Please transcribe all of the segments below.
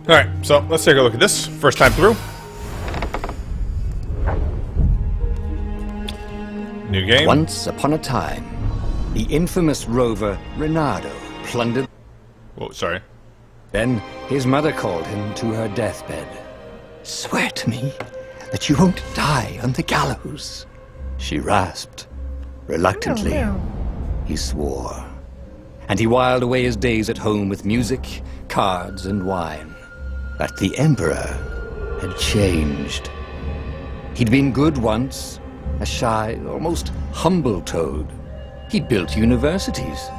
Alright, so let's take a look at this. First time through. New game. Once upon a time, the infamous rover Reynardo plundered. Whoa, sorry. Then his mother called him to her deathbed. "Swear to me that you won't die on the gallows," she rasped. Reluctantly, he swore. And he whiled away his days at home with music, cards, and wine. But the Emperor had changed. He'd been good once, a shy, almost humble toad. He'd built universities.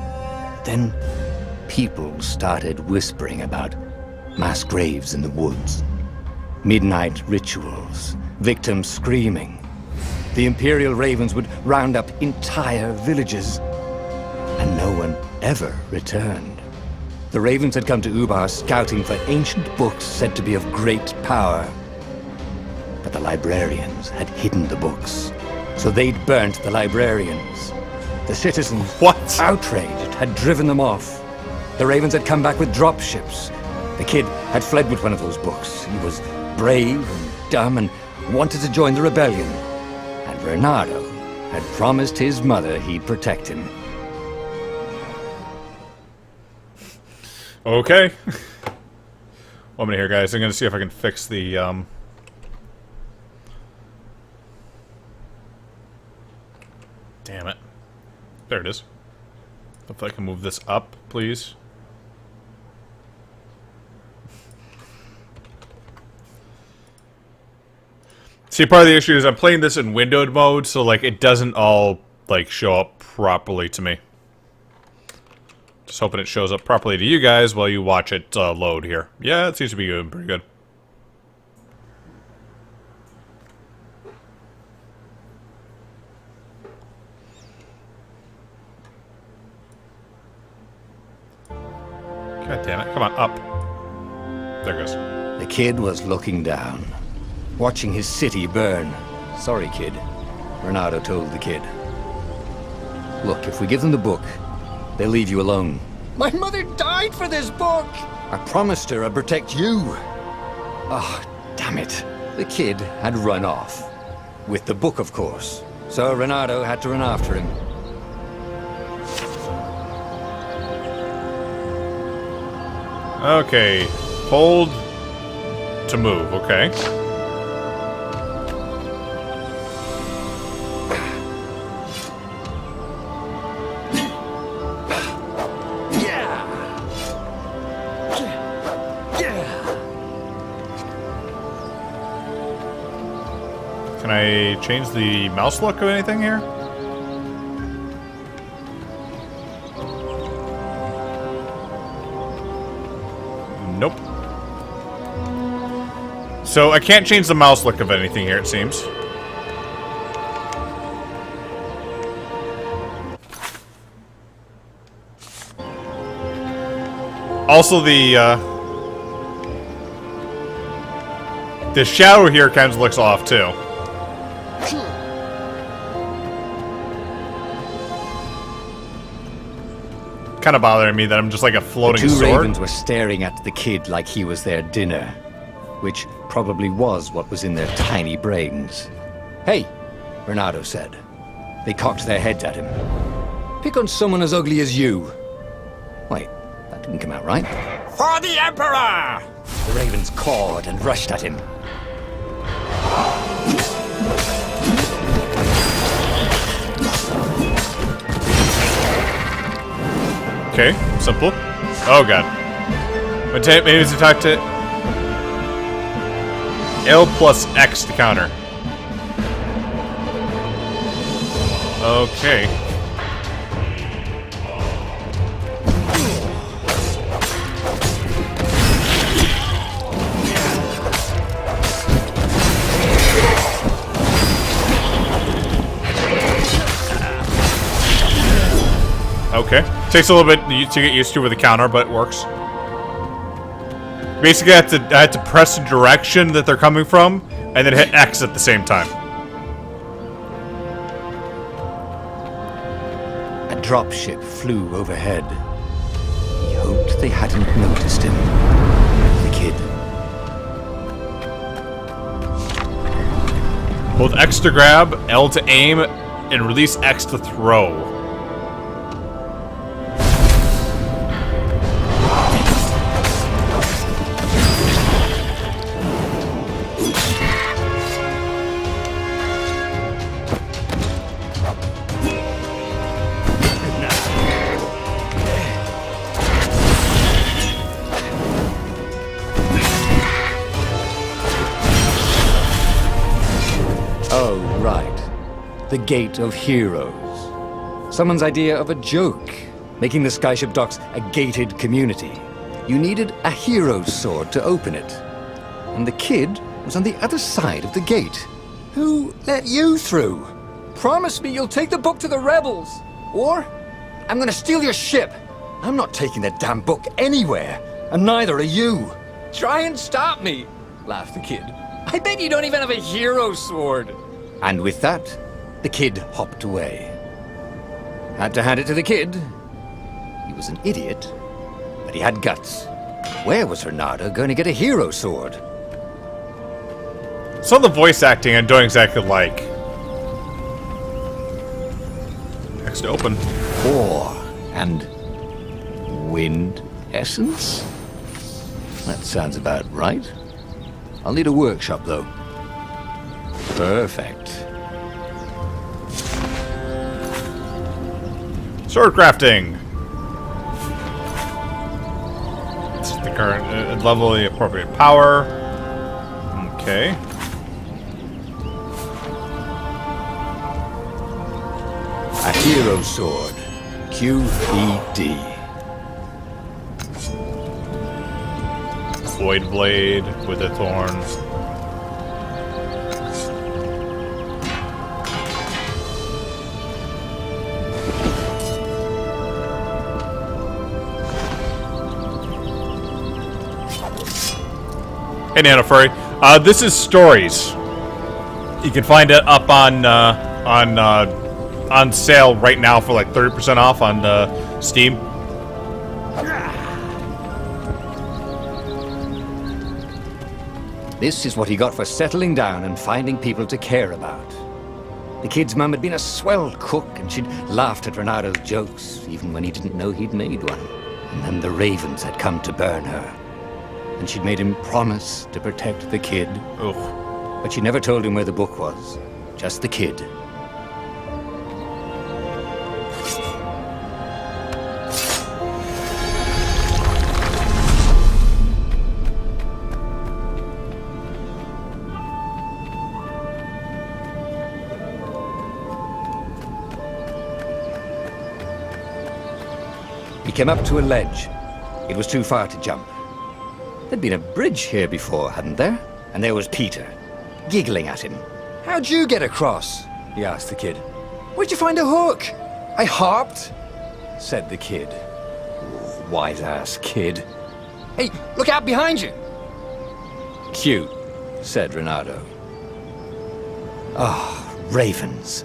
Then people started whispering about mass graves in the woods, midnight rituals, victims screaming. The Imperial Ravens would round up entire villages, and no one ever returned. The Ravens had come to Ubar scouting for ancient books said to be of great power. But the librarians had hidden the books, so they'd burnt the librarians. The citizens, outraged, had driven them off. The Ravens had come back with dropships. The kid had fled with one of those books. He was brave and dumb and wanted to join the rebellion. And Reynardo had promised his mother he'd protect him. Okay. One minute here, guys. I'm going to see if I can fix the, Damn it. There it is. If I can move this up, please. See, part of the issue is I'm playing this in windowed mode, so, like, it doesn't all, like, show up properly to me. Just hoping it shows up properly to you guys while you watch it load here. Yeah, it seems to be doing pretty good. God damn it. Come on, up. There it goes. The kid was looking down, watching his city burn. "Sorry, kid," Reynardo told the kid. "Look, if we give them the book, they'll leave you alone." "My mother died for this book!" "I promised her I'd protect you." "Oh, damn it." The kid had run off. With the book, of course. So Reynardo had to run after him. Okay. Hold to move, okay. Can I change the mouse look of anything here? Nope. So I can't change the mouse look of anything here, it seems. Also, the shadow here kind of looks off too. Kind of bothering me that I'm just like a floating The two sword. ravens were staring at the kid like he was their dinner, which probably was what was in their tiny brains. "Hey," Reynardo said. They cocked their heads at him. "Pick on someone as ugly as you." Wait, that didn't come out right. "For the Emperor!" The ravens cawed and rushed at him. Okay, simple. Oh god. Maybe it's attack to L plus X to counter. Okay. Okay. Takes a little bit to get used to with the counter, but it works. Basically, I had to press the direction that they're coming from, and then hit X at the same time. A dropship flew overhead. He hoped they hadn't noticed him. The kid Hold X to grab, L to aim, and release X to throw. Oh, right. The Gate of Heroes. Someone's idea of a joke, making the Skyship Docks a gated community. You needed a hero's sword to open it. And the kid was on the other side of the gate. Who let you through? Promise me you'll take the book to the rebels, or I'm gonna steal your ship. I'm not taking that damn book anywhere, and neither are you. Try and stop me, laughed the kid. I bet you don't even have a hero's sword. And with that, the kid hopped away. Had to hand it to the kid. He was an idiot, but he had guts. Where was Renato going to get a hero sword? Some of the voice acting I don't exactly like. Next to open. Ore and wind essence? That sounds about right. I'll need a workshop, though. Perfect. Sword crafting. It's the current level, the appropriate power. Okay. A hero sword. QED. Void blade with a thorn. Hey, Nano Furry. This is Stories. You can find it up on sale right now for like 30% off on Steam. This is what he got for settling down and finding people to care about. The kid's mum had been a swell cook, and she'd laughed at Renato's jokes, even when he didn't know he'd made one. And then the ravens had come to burn her. And she'd made him promise to protect the kid. Ugh. But she never told him where the book was. Just the kid. He came up to a ledge. It was too far to jump. There'd been a bridge here before, hadn't there? And there was Peter, giggling at him. How'd you get across? He asked the kid. Where'd you find a hook? I hopped, said the kid. Wise-ass kid. Hey, look out behind you! Cute, said Renato. Ah, ravens.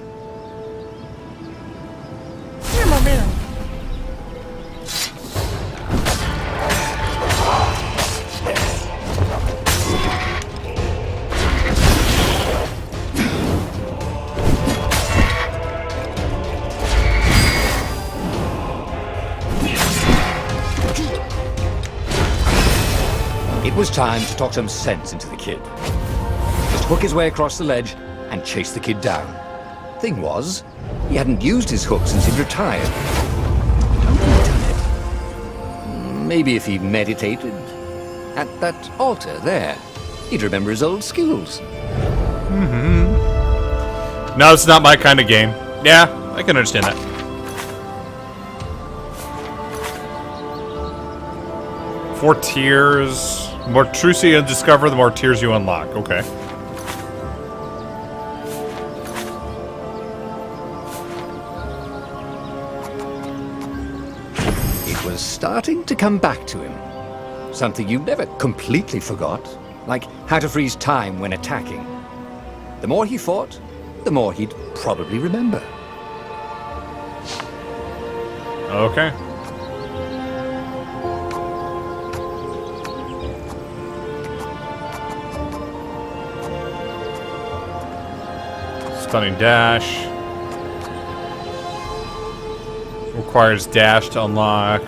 It was time to talk some sense into the kid. Just hook his way across the ledge and chase the kid down. Thing was, he hadn't used his hook since he'd retired. How had he done it? Maybe if he meditated at that altar there, he'd remember his old skills. No, it's not my kind of game. Yeah, I can understand that. Four tiers. The more truths you discover, the more tiers you unlock. Okay. It was starting to come back to him. Something you never completely forgot. Like how to freeze time when attacking. The more he fought, the more he'd probably remember. Okay. Stunning dash. Requires dash to unlock.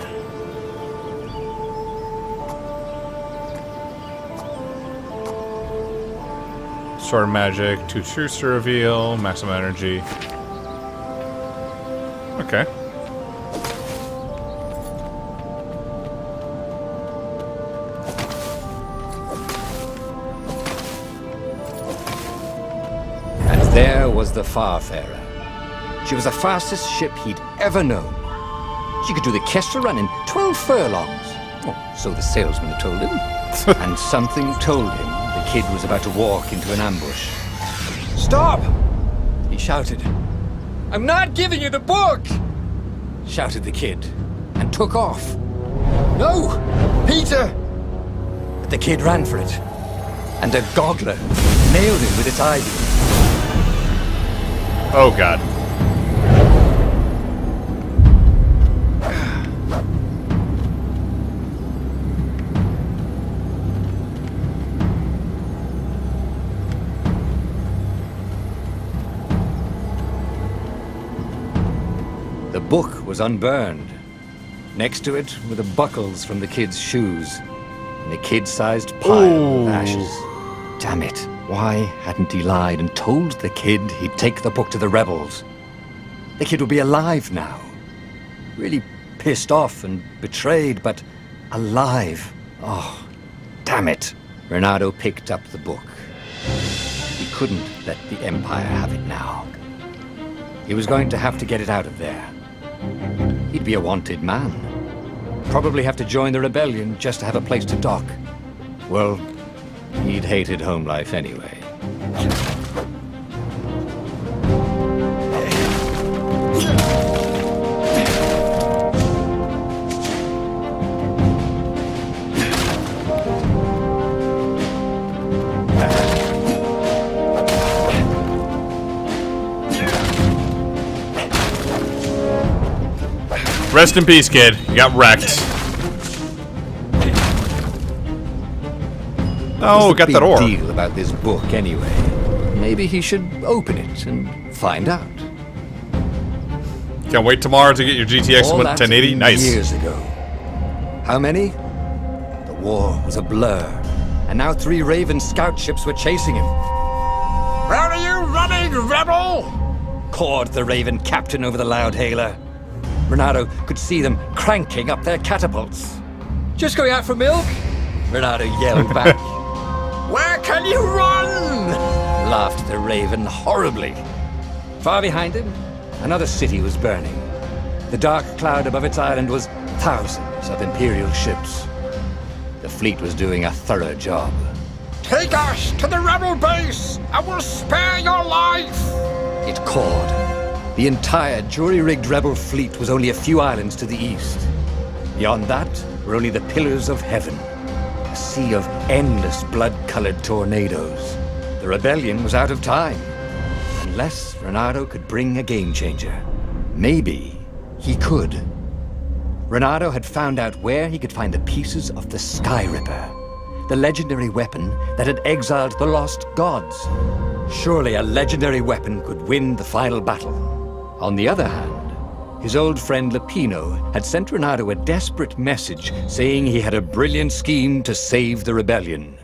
Sword of magic, 2 truths to reveal, maximum energy. Okay. And there was the Farfarer. She was the fastest ship he'd ever known. She could do the Kestrel run in 12 furlongs. Oh, so the salesman had told him. And something told him the kid was about to walk into an ambush. "Stop!" he shouted. "I'm not giving you the book!" shouted the kid, and took off. "No! Peter!" But the kid ran for it, and a goggler nailed him with its ivy. Oh god. The book was unburned. Next to it were the buckles from the kid's shoes, and a kid-sized pile of ashes. Damn it. Why hadn't he lied and told the kid he'd take the book to the rebels? The kid would be alive now. Really pissed off and betrayed, but alive. Oh, damn it. Renato picked up the book. He couldn't let the Empire have it now. He was going to have to get it out of there. He'd be a wanted man. Probably have to join the rebellion just to have a place to dock. Well, he'd hated home life anyway. Rest in peace, kid. You got wrecked. Oh, got that ore. What's the big deal about this book anyway? Maybe he should open it and find out. Can't wait tomorrow to get your GTX All that 1080. Nice. years ago. How many? The war was a blur, and now 3 Raven scout ships were chasing him. "Where are you running, rebel?" cawed the Raven captain over the loud hailer. Renato could see them cranking up their catapults. "Just going out for milk?" Renato yelled back. "Where can you run?" laughed the Raven horribly. Far behind him, another city was burning. The dark cloud above its island was thousands of Imperial ships. The fleet was doing a thorough job. "Take us to the rebel base! I will spare your life!" it called. The entire jury-rigged rebel fleet was only a few islands to the east. Beyond that were only the pillars of heaven, a sea of endless blood-colored tornadoes. The rebellion was out of time, unless Renato could bring a game-changer. Maybe he could. Renato had found out where he could find the pieces of the Sky Ripper, the legendary weapon that had exiled the lost gods. Surely a legendary weapon could win the final battle. On the other hand, his old friend Lapino had sent Renato a desperate message saying he had a brilliant scheme to save the rebellion.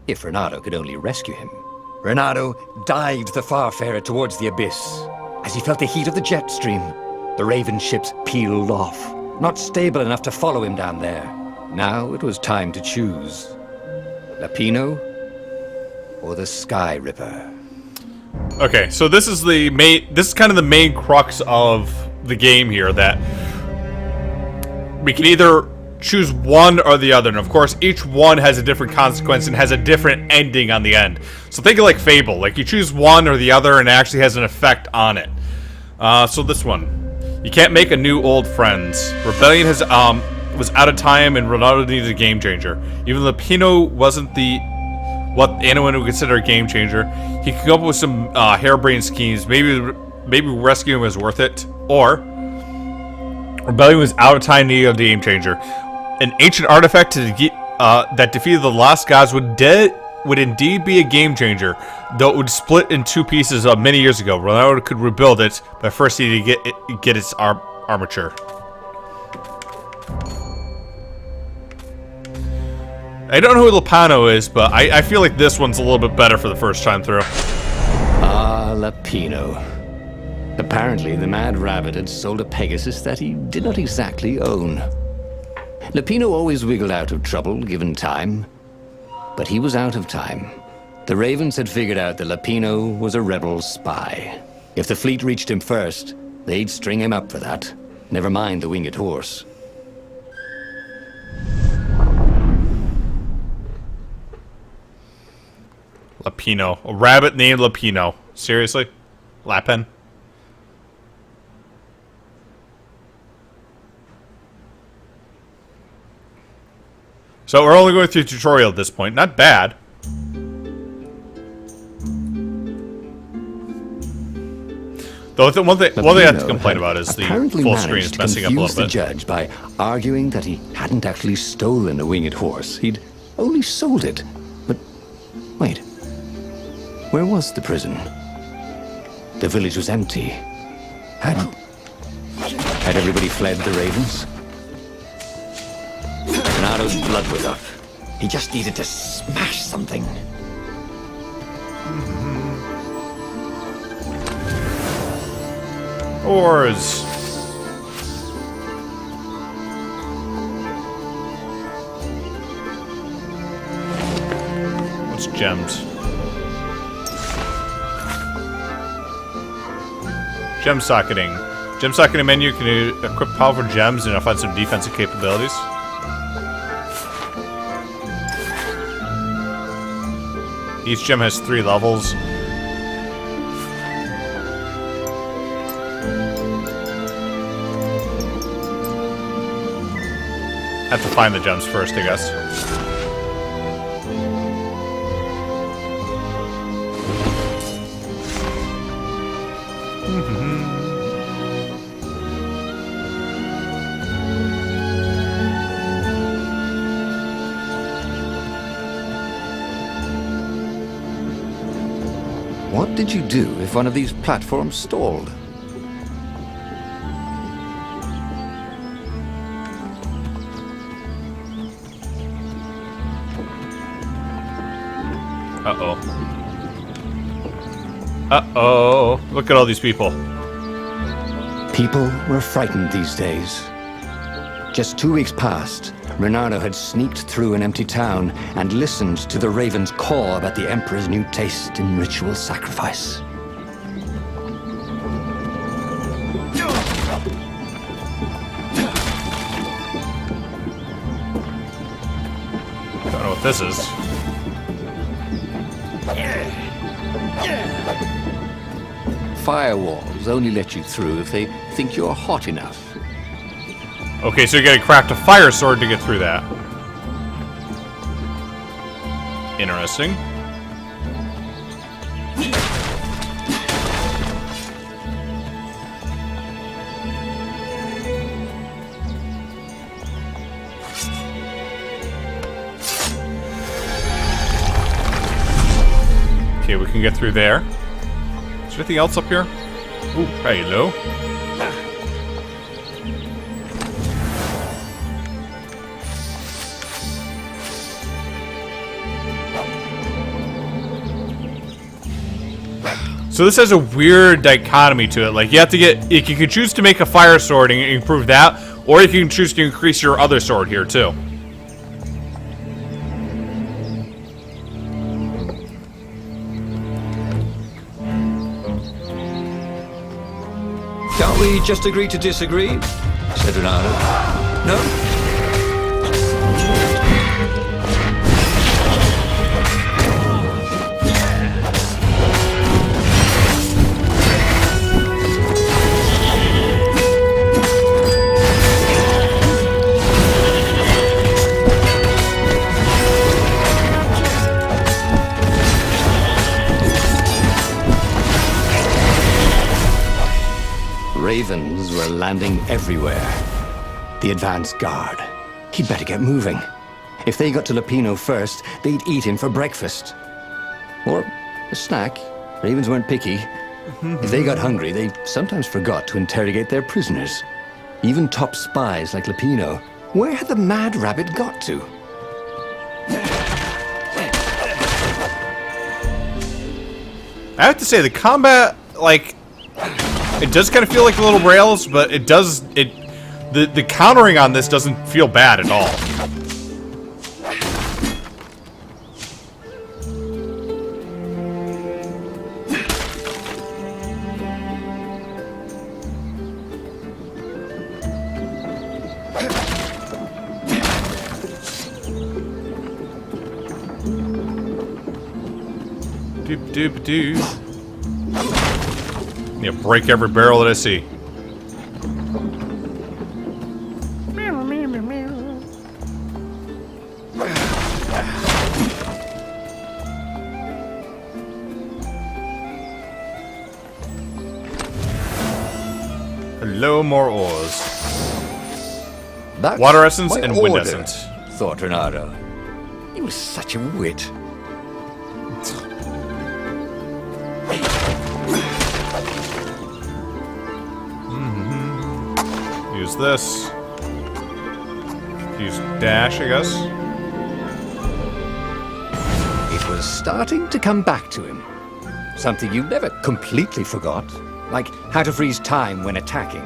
If Renato could only rescue him. Renato dived the Farfarer towards the abyss. As he felt the heat of the jet stream, the Raven ships peeled off, not stable enough to follow him down there. Now it was time to choose. Lapino or the Sky Ripper. Okay, so this is the main. This is kind of the main crux of the game here. That we can either choose one or the other, and of course, each one has a different consequence and has a different ending on the end. So think of like Fable. Like you choose one or the other, and it actually has an effect on it. So this one, you can't make a new old friends. Rebellion has was out of time, and Ronaldo needed a game changer. Even Lapino wasn't what anyone would consider a game changer. He could come up with some harebrained schemes. Maybe rescuing him was worth it. Or Rebellion was out of time, needed a game changer. An ancient artifact that defeated the lost gods would would indeed be a game changer, though it would split in two pieces many years ago. Ronaldo could rebuild it, but first he needed to get its armature. I don't know who Lapano is, but I feel like this one's a little bit better for the first time through. Ah, Lapino. Apparently, the Mad Rabbit had sold a Pegasus that he did not exactly own. Lapino always wiggled out of trouble, given time. But he was out of time. The Ravens had figured out that Lapino was a rebel spy. If the fleet reached him first, they'd string him up for that. Never mind the winged horse. Lapino. A rabbit named Lapino. Seriously? Lapin? So we're only going through the tutorial at this point. Not bad. Though one thing I have to complain about is the full screen is messing up a little bit. The judge by arguing that he hadn't actually stolen a winged horse. He'd only sold it. But wait. Where was the prison? The village was empty. Had everybody fled the Ravens? Bernardo's blood was up. He just needed to smash something. Oars. What's gems? Gem socketing. Gem socketing menu can equip powerful gems and find some defensive capabilities. Each gem has 3 levels. Have to find the gems first, I guess. What did you do if one of these platforms stalled? Uh-oh. Uh-oh. Look at all these people. People were frightened these days. Just 2 weeks past, Bernardo had sneaked through an empty town and listened to the Ravens caw about the Emperor's new taste in ritual sacrifice. Don't know what this is. Firewalls only let you through if they think you're hot enough. Okay, so you gotta craft a fire sword to get through that. Interesting. Okay, we can get through there. Is there anything else up here? Ooh, hello. So this has a weird dichotomy to it. Like, you have to get... You can choose to make a fire sword and improve that, or you can choose to increase your other sword here, too. Can't we just agree to disagree? Said Bernardo. No? Ravens were landing everywhere. The advance guard. He'd better get moving. If they got to Lupino first, they'd eat him for breakfast. Or a snack. Ravens weren't picky. If they got hungry, they sometimes forgot to interrogate their prisoners. Even top spies like Lupino. Where had the mad rabbit got to? I have to say, the combat, like, it does kind of feel like Little Rails, but it does, the countering on this doesn't feel bad at all. Doop doop doo. Yeah, break every barrel that I see. Hello, more ores. That's Water essence my and wind order, essence. thought Renato. He was such a wit. Use this. Use dash, I guess. It was starting to come back to him. Something you never completely forgot. Like how to freeze time when attacking.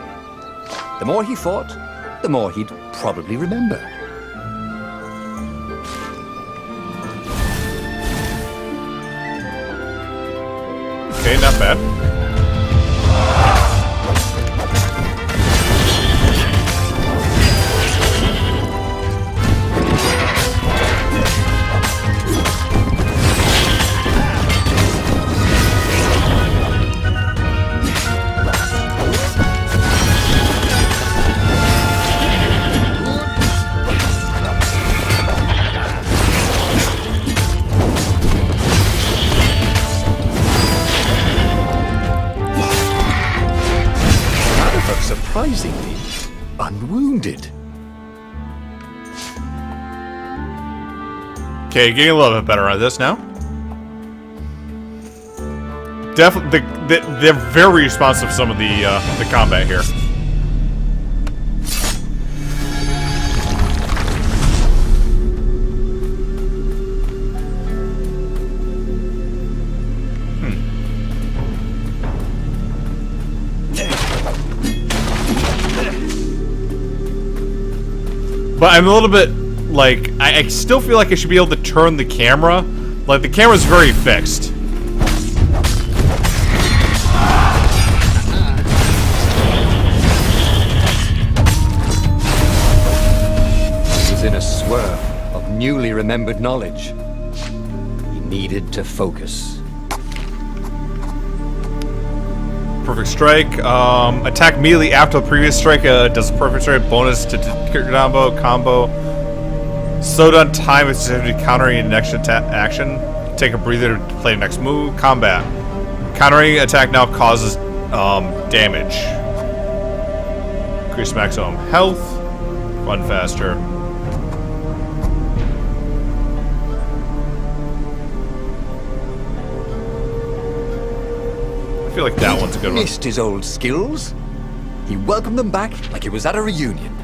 The more he fought, the more he'd probably remember. Okay, not bad. Surprisingly unwounded. Okay, getting a little bit better at this now. Definitely, they're very responsive. Some of the combat here. But I'm a little bit, like, I still feel like I should be able to turn the camera. Like, the camera's very fixed. He was in a swirl of newly remembered knowledge. He needed to focus. Perfect strike. Attack immediately after the previous strike. Does a perfect strike bonus to combo. Slow down time is countering an extra action. Take a breather to play the next move. Combat. Countering attack now causes damage. Increase maximum health. Run faster. I feel like that one's a good one. Missed his old skills. He welcomed them back like it was at a reunion.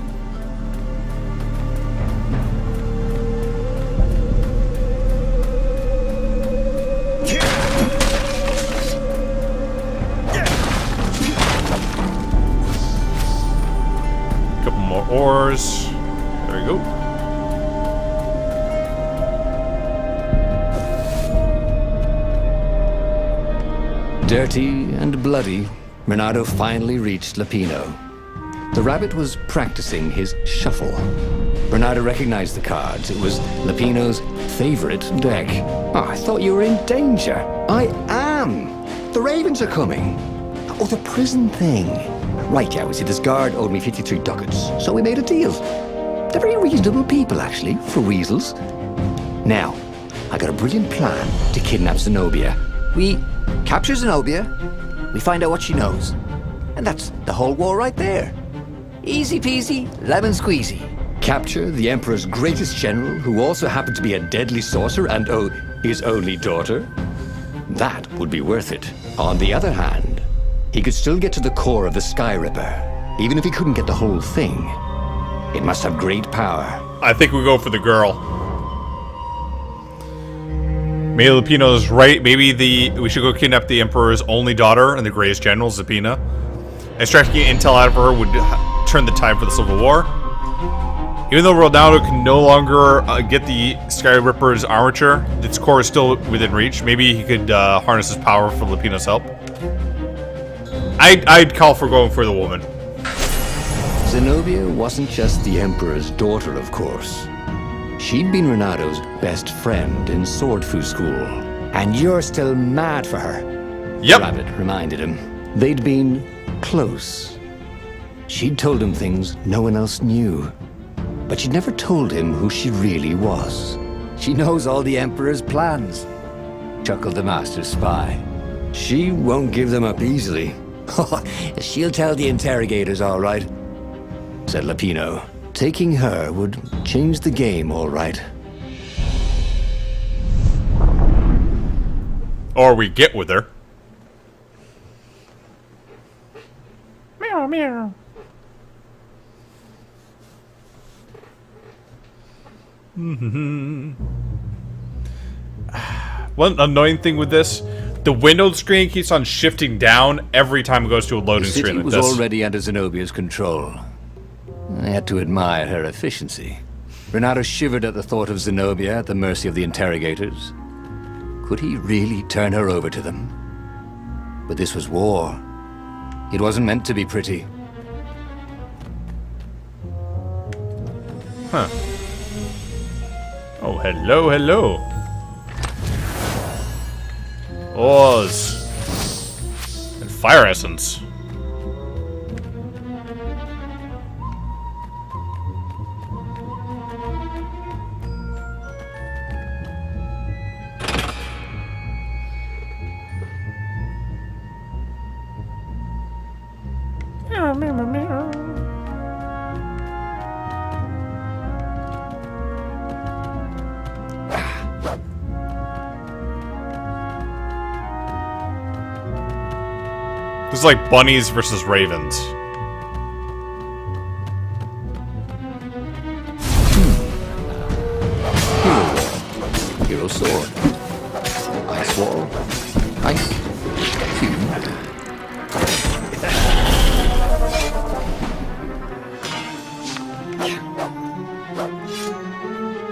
Couple more ores. There we go. Dirty and bloody, Renato finally reached Lupino. The rabbit was practicing his shuffle. Renato recognized the cards. It was Lupino's favorite deck. Oh, I thought you were in danger. I am. The ravens are coming. Oh, the prison thing. Right, yeah, we see this guard owed me 53 ducats, so we made a deal. They're very reasonable people, actually, for weasels. Now, I got a brilliant plan to kidnap Zenobia. We capture Zenobia, we find out what she knows. And that's the whole war right there. Easy peasy, lemon squeezy. Capture the Emperor's greatest general, who also happened to be a deadly sorcerer, and his only daughter? That would be worth it. On the other hand, he could still get to the core of the Sky Ripper, even if he couldn't get the whole thing. It must have great power. I think we go for the girl. Maybe Lupino's right. Maybe we should go kidnap the Emperor's only daughter and the greatest general, Zepina. Extracting intel out of her would turn the tide for the Civil War. Even though Ronaldo can no longer get the Sky Ripper's armature, its core is still within reach. Maybe he could harness his power for Lupino's help. I'd call for going for the woman. Zenobia wasn't just the Emperor's daughter, of course. She'd been Renado's best friend in Sword Fu School. And you're still mad for her. Yep. Rabbit reminded him. They'd been close. She'd told him things no one else knew. But she'd never told him who she really was. She knows all the Emperor's plans, chuckled the Master Spy. She won't give them up easily. She'll tell the interrogators, all right, said Lupino. Taking her would change the game, all right. Or we get with her. Meow, meow. One annoying thing with this, the window screen keeps on shifting down every time it goes to a loading screen like The this. city was already under Zenobia's control. I had to admire her efficiency. Renato shivered at the thought of Zenobia at the mercy of the interrogators. Could he really turn her over to them? But this was war. It wasn't meant to be pretty. Huh. Oh, hello, hello. Oz. And fire essence. Meow, meow, meow, meow. This is like bunnies versus ravens. Hero sword. Ice wall. Ice cube.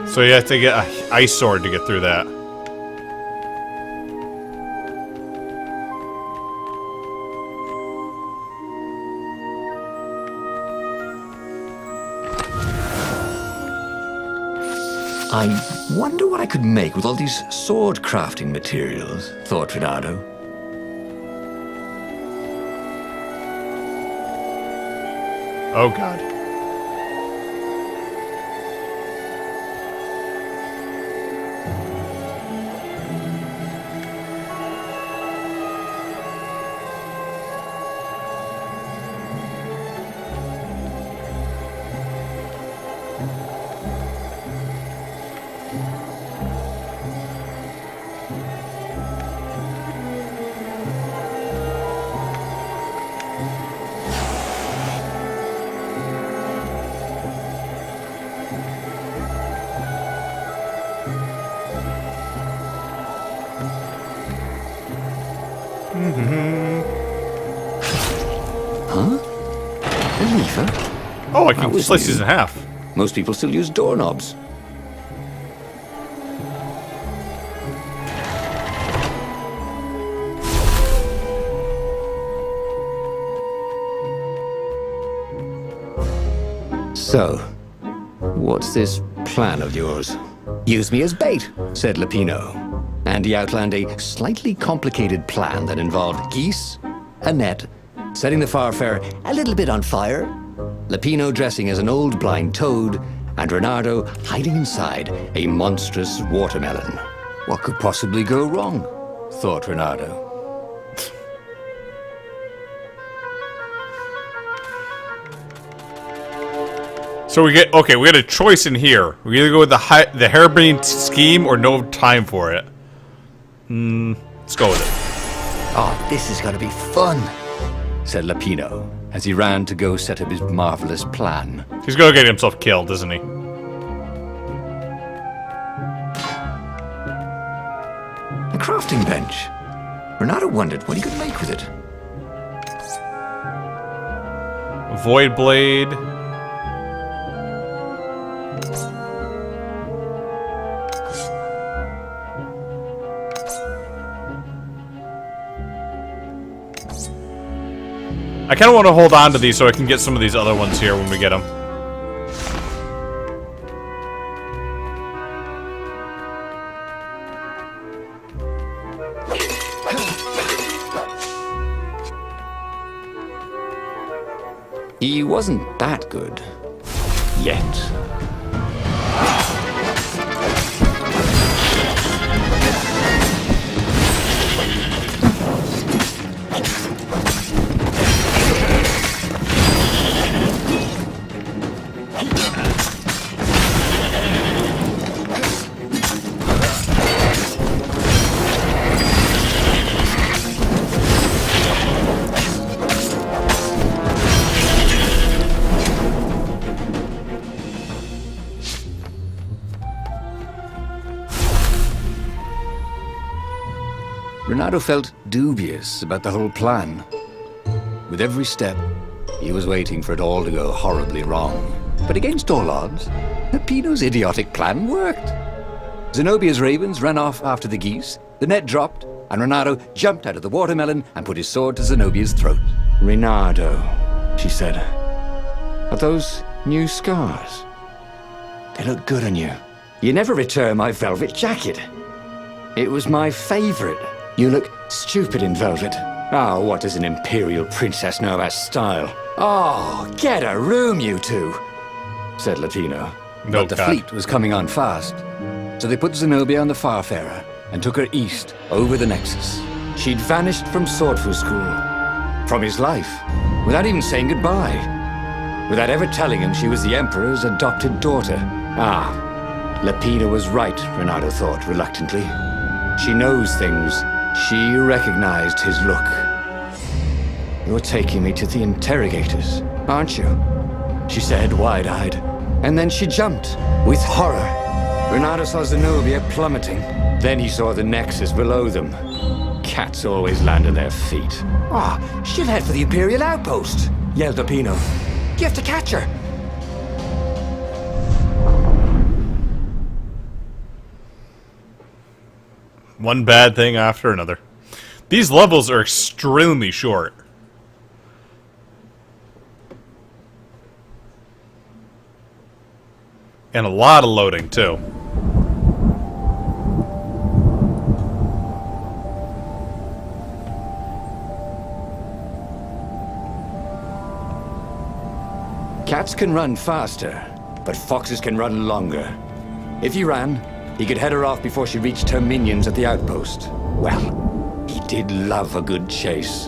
So you have to get an ice sword to get through that. I wonder what I could make with all these sword crafting materials, thought Renato. Oh god. Huh? A lever? Oh, I That can was slice new. these in half. Most people still use doorknobs. So, what's this plan of yours? Use me as bait, said Lupino. And he outlined a slightly complicated plan that involved geese, a net, setting the Farfarer a little bit on fire, Lupino dressing as an old blind toad, and Renato hiding inside a monstrous watermelon. What could possibly go wrong? Thought Renato. So we get we get a choice in here. We either go with the harebrained scheme or no time for it. Let's go with it. Oh, this is gonna be fun, said Lapino as he ran to go set up his marvelous plan. He's gonna get himself killed, isn't he? A crafting bench. Renato wondered what he could make with it. Void blade. I kind of want to hold on to these so I can get some of these other ones here when we get them. He wasn't that good. Yet. Renato felt dubious about the whole plan. With every step, he was waiting for it all to go horribly wrong. But against all odds, Peppino's idiotic plan worked. Zenobia's ravens ran off after the geese, the net dropped, and Renato jumped out of the watermelon and put his sword to Zenobia's throat. "Renato," she said, "are those new scars? They look good on you. You never returned my velvet jacket. It was my favorite. You look stupid in velvet. Ah, what does an imperial princess know about style? Oh, get a room, you two," said Latino. No, But the God. fleet was coming on fast. So they put Zenobia on the Farfarer and took her east over the Nexus. She'd vanished from Swordfu School, from his life, without even saying goodbye. Without ever telling him she was the Emperor's adopted daughter. Ah, Lapina was right, Renato thought reluctantly. She knows things. She recognized his look. "You're taking me to the interrogators, aren't you?" she said, wide-eyed. And then she jumped, with horror. Renato saw Zenobia plummeting. Then he saw the Nexus below them. Cats always land on their feet. "Ah, she'll head for the Imperial outpost," yelled Lapino. "You have to catch her." One bad thing after another. These levels are extremely short. And a lot of loading, too. Cats can run faster, but foxes can run longer. If he ran, he could head her off before she reached her minions at the outpost. Well, he did love a good chase.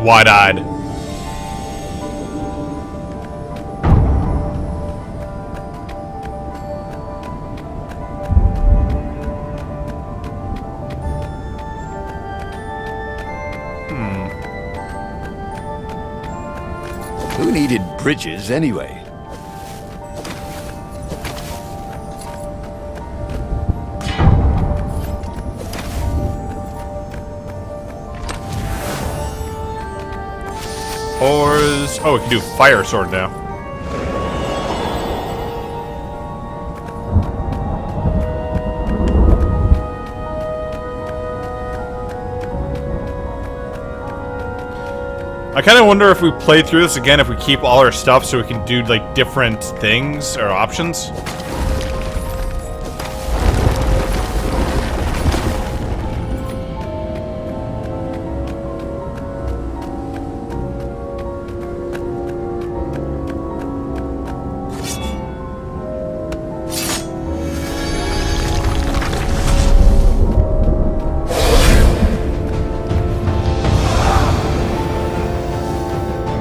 Wide-eyed. Who needed bridges anyway? Ores. Oh, we can do fire sword now. I kind of wonder if we play through this again, if we keep all our stuff so we can do, like, different things or options.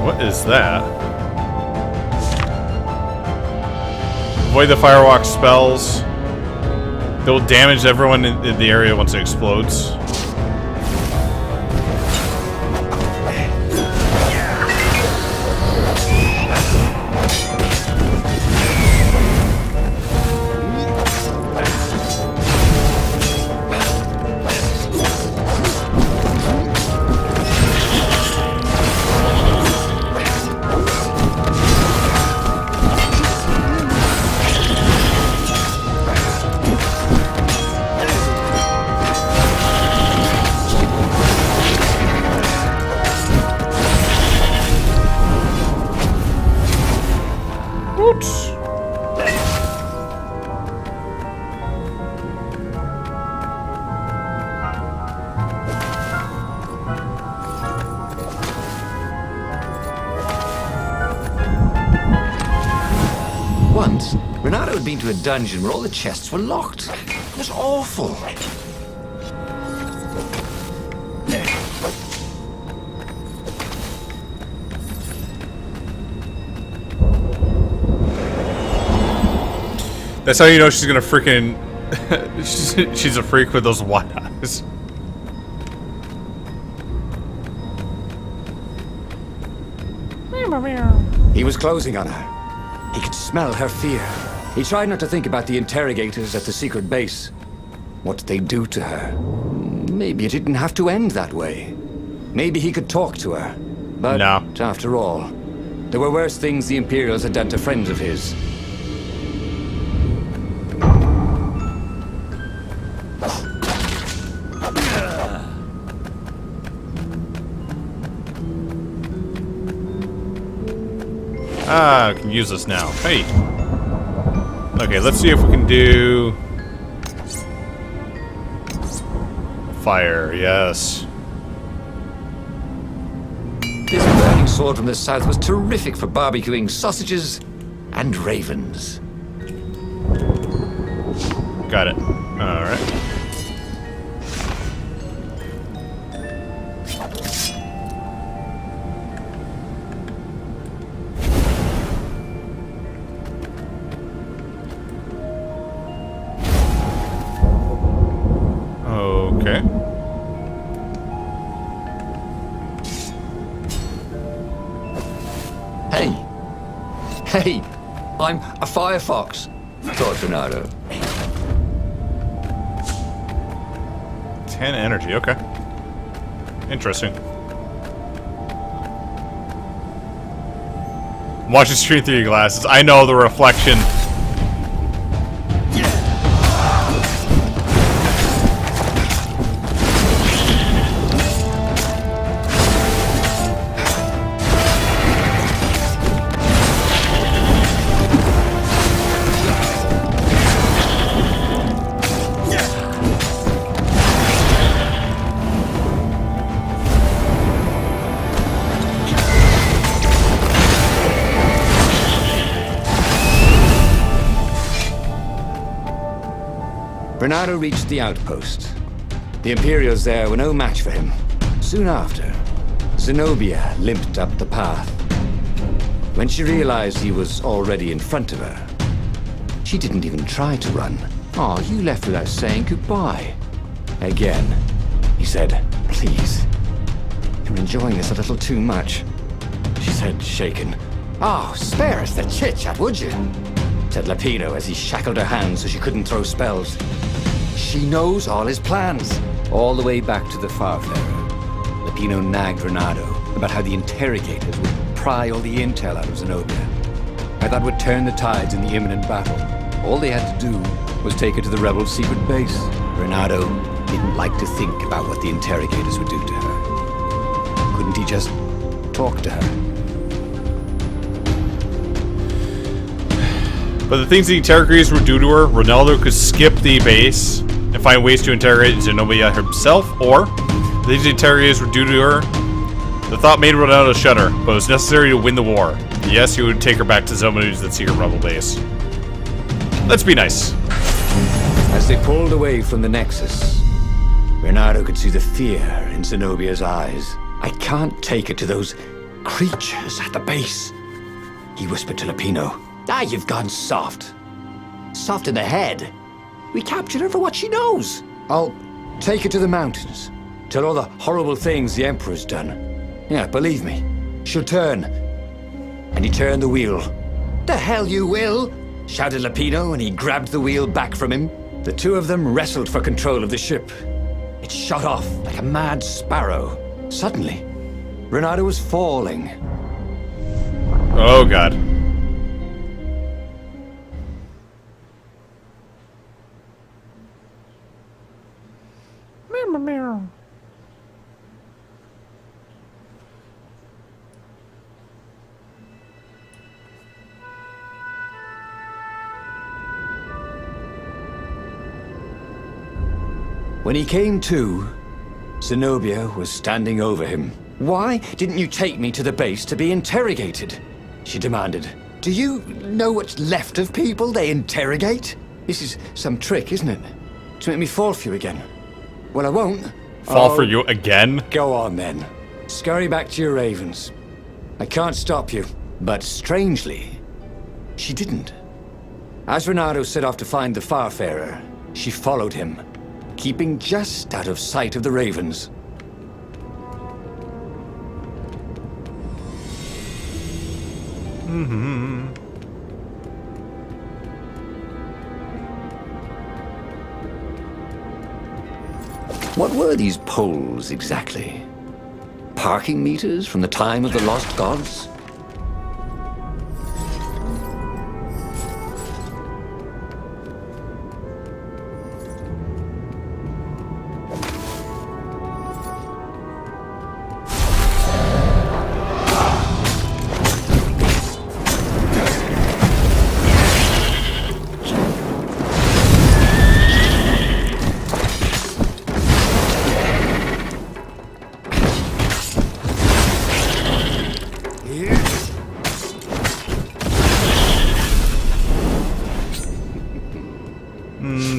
What is that? Avoid the firewalk spells. They will damage everyone in the area once it explodes. Once, Renato had been to a dungeon where all the chests were locked. It was awful. That's how you know she's gonna freaking... she's a freak with those wide eyes. He was closing on her. He could smell her fear. He tried not to think about the interrogators at the secret base. What did they do to her? Maybe it didn't have to end that way. Maybe he could talk to her. But no. After all, there were worse things the Imperials had done to friends of his. Ah, I can use this now. Hey. Okay, let's see if we can do... fire, yes. This burning sword from the south was terrific for barbecuing sausages and ravens. Got it. Alright. Okay. Hey, I'm a firefox, thought Renato. 10 energy, okay. Interesting. I'm watching stream through your glasses. I know the reflection. Renato reached the outpost. The Imperials there were no match for him. Soon after, Zenobia limped up the path. When she realized he was already in front of her, she didn't even try to run. "Oh, you left without saying goodbye." Again, he said, "Please, you're enjoying this a little too much." She said, shaken. "Oh, spare us the chit-chat, would you?" said Lapino as he shackled her hands so she couldn't throw spells. "She knows all his plans." All the way back to the Farfarer, Lapino nagged Renato about how the interrogators would pry all the intel out of Zenobia. How that would turn the tides in the imminent battle. All they had to do was take her to the rebels' secret base. Renato didn't like to think about what the interrogators would do to her. Couldn't he just talk to her? But the things the interrogators would do to her, Ronaldo could skip the base and find ways to interrogate Zenobia himself, or the things the interrogators would do to her. The thought made Ronaldo shudder, but it was necessary to win the war. Yes, he would take her back to Zenobia's secret rebel base. Let's be nice. As they pulled away from the Nexus, Renato could see the fear in Zenobia's eyes. "I can't take her to those creatures at the base," he whispered to Lapino. "Ah, you've gone soft. soft in the head. We captured her for what she knows. I'll take her to the mountains. Tell all the horrible things the Emperor's done. Yeah, believe me, she'll turn. And he turned the wheel. The hell you will! Shouted Lapino, and he grabbed the wheel back from him. The two of them wrestled for control of the ship. It shot off like a mad sparrow. Suddenly, Renato was falling. Oh, God. Mirror, mirror. When he came to, Zenobia was standing over him. Why didn't you take me to the base to be interrogated? She demanded. Do you know what's left of people they interrogate? This is some trick, isn't it? To make me fall for you again. Well, I won't. Fall for you again? Go on, then. Scurry back to your ravens. I can't stop you. But strangely, she didn't. As Renato set off to find the Farfarer, she followed him, keeping just out of sight of the ravens. What were these poles exactly? Parking meters from the time of the lost gods?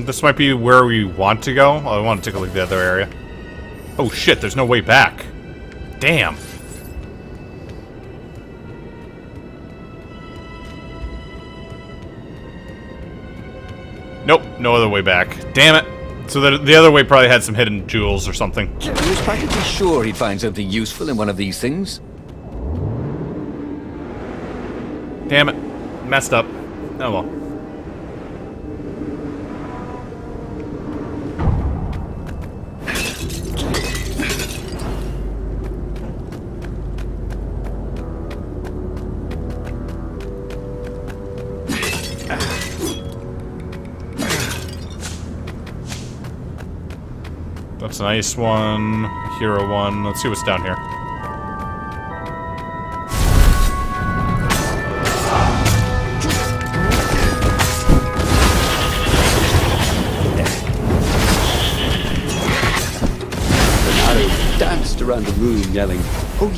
This might be where we want to go. Oh, I want to take a look at the other area. Oh shit, there's no way back. Damn. Nope, no other way back. Damn it. So the other way probably had some hidden jewels or something. He was practically sure he'd find something useful in one of these things. Damn it. Messed up. Oh well. That's a nice one. Hero one. Let's see what's down here. Renato danced around the room yelling, oh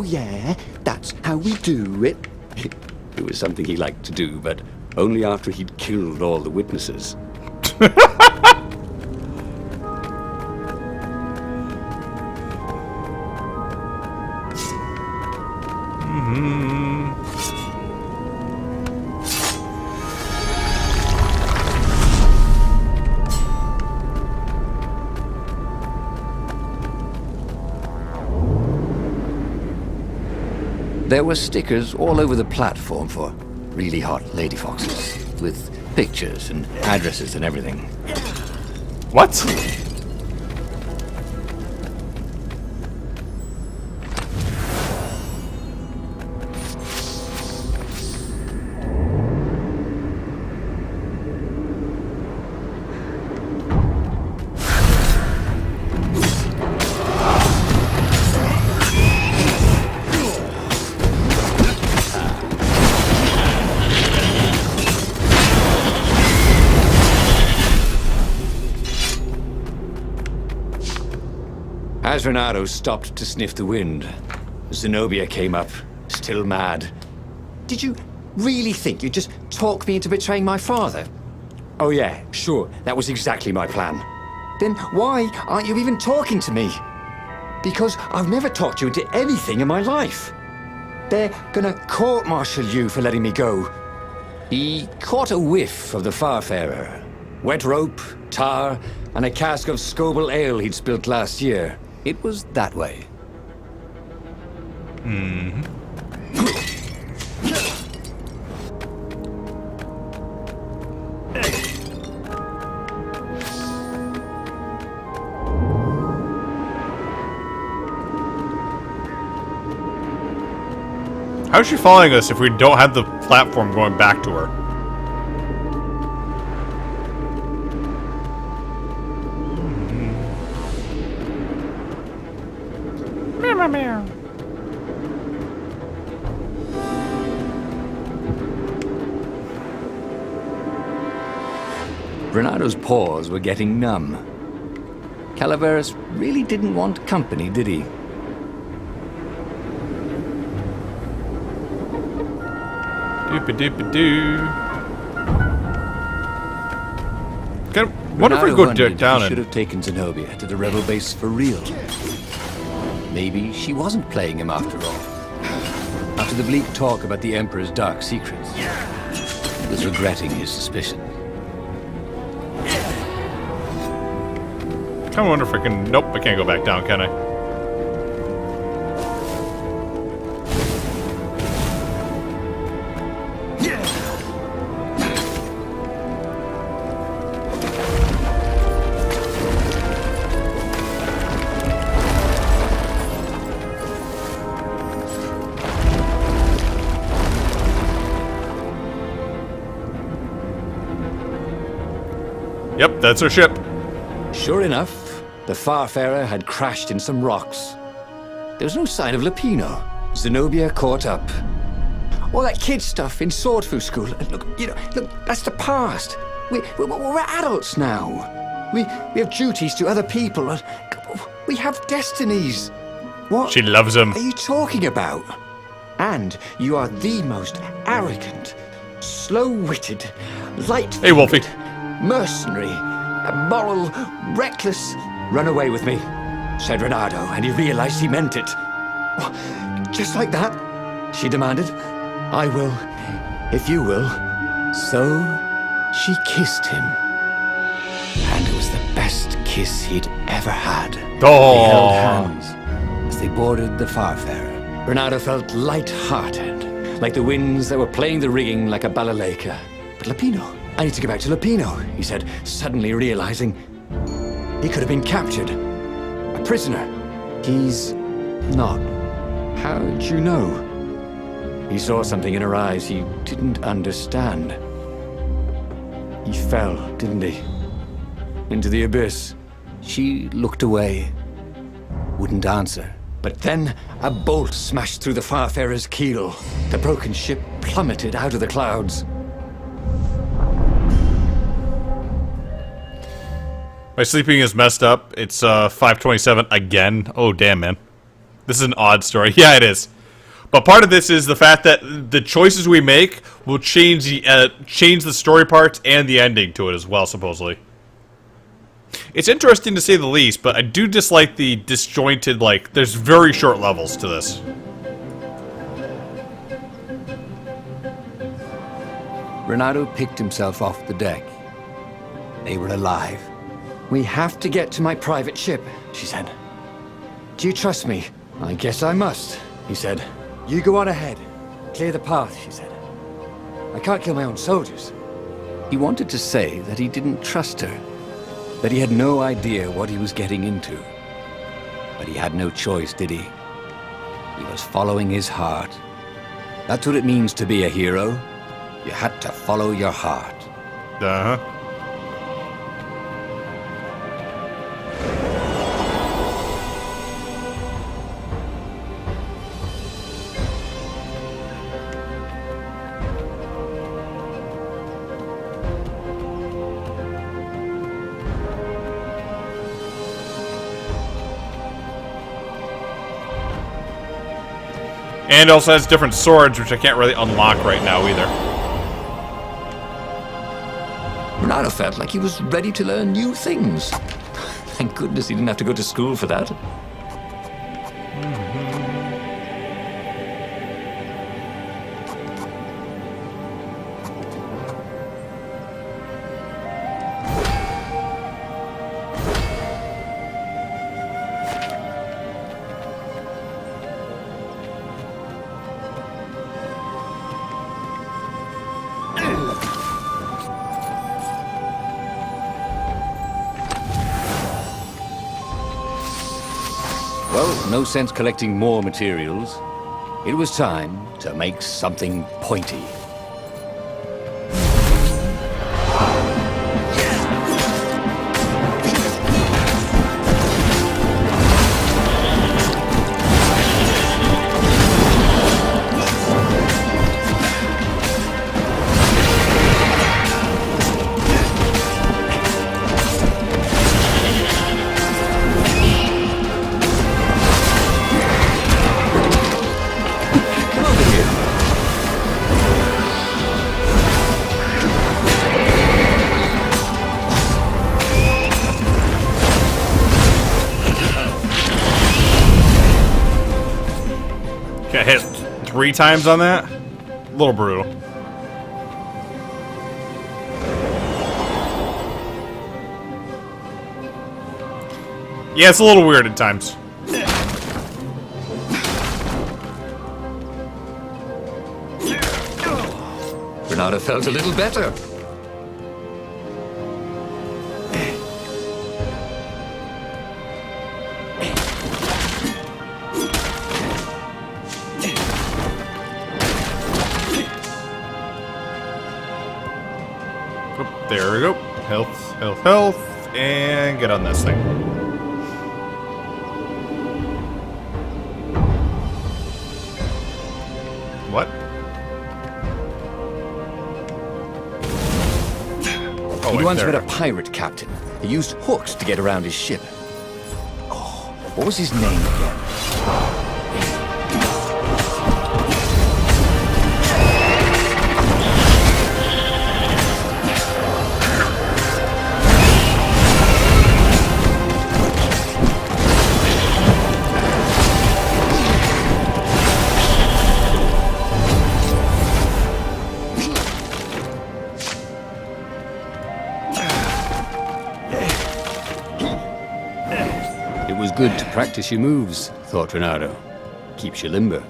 yeah, that's how we do it. It was something he liked to do, but only after he'd killed all the witnesses. There were stickers all over the platform for really hot lady foxes, with pictures and addresses and everything. What? As Renato stopped to sniff the wind, Zenobia came up, still mad. Did you really think you'd just talk me into betraying my father? Oh yeah, sure, that was exactly my plan. Then why aren't you even talking to me? Because I've never talked you into anything in my life. They're gonna court-martial you for letting me go. He caught a whiff of the Farfarer. Wet rope, tar, and a cask of Scobel ale he'd spilt last year. It was that way. How's she following us if we don't have the platform going back to her? Meow, meow. Renado's paws were getting numb. Calaveras really didn't want company, did he? Doop-a-doop-a-doo. What if we go down should and... have taken Zenobia to the rebel base for real. Maybe she wasn't playing him after all. After the bleak talk about the Emperor's dark secrets, he was regretting his suspicion. I kinda wonder if I can... Nope, I can't go back down, can I? Yep, that's our ship. Sure enough, the Farfarer had crashed in some rocks. There was no sign of Lupino. Zenobia caught up. All that kid stuff in Swordfu School. Look, that's the past. We're adults now. We have duties to other people. We have destinies. What She loves him. are you talking about? And you are the most arrogant, slow-witted, light-fingered, Hey, Wolfie. mercenary, immoral, reckless. Run away with me, said Renato, and he realized he meant it. What? Just like that? She demanded. I will, if you will. So she kissed him. And it was the best kiss he'd ever had. They held hands as they boarded the Farfarer. Renato felt light-hearted, like the winds that were playing the rigging like a balalaika. But Lupino, I need to get back to Lupino, he said, suddenly realizing he could have been captured. A prisoner. He's not. How'd you know? He saw something in her eyes he didn't understand. He fell, didn't he? Into the abyss. She looked away, wouldn't answer. But then a bolt smashed through the Farfarer's keel. The broken ship plummeted out of the clouds. My sleeping is messed up. It's 5:27 again. Oh, damn, man. This is an odd story. Yeah, it is. But part of this is the fact that the choices we make will change the story parts and the ending to it as well, supposedly. It's interesting to say the least, but I do dislike the disjointed, like, there's very short levels to this. Renato picked himself off the deck. They were alive. We have to get to my private ship, she said. Do you trust me? I guess I must, he said. You go on ahead. Clear the path, she said. I can't kill my own soldiers. He wanted to say that he didn't trust her, that he had no idea what he was getting into. But he had no choice, did he? He was following his heart. That's what it means to be a hero. You had to follow your heart. Uh-huh. And also has different swords, which I can't really unlock right now either. Renato felt like he was ready to learn new things. Thank goodness he didn't have to go to school for that. Well, no sense collecting more materials. It was time to make something pointy. Got hit 3 times on that? A little brutal. Yeah, it's a little weird at times. Bernardo felt a little better. Oop, there we go. Health, health, health. And get on this thing. What? Oh, He wait, once there. met a pirate captain. He used hooks to get around his ship. Oh, what was his name again? It was good to practice your moves, thought Renato. Keeps you limber.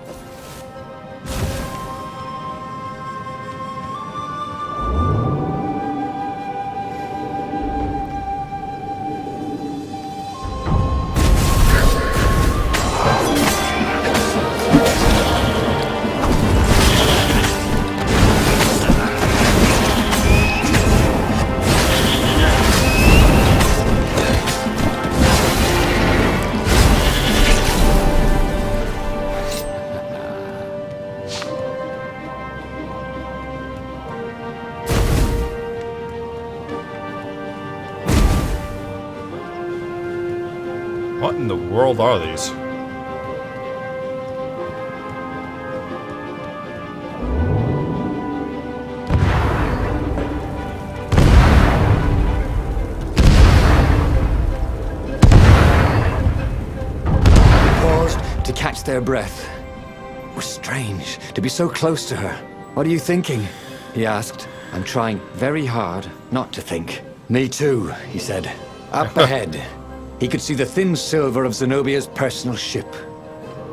What in the world are these? Paused to catch their breath. It was strange to be so close to her. What are you thinking? He asked. I'm trying very hard not to think. Me too, he said. Up ahead, he could see the thin silver of Zenobia's personal ship.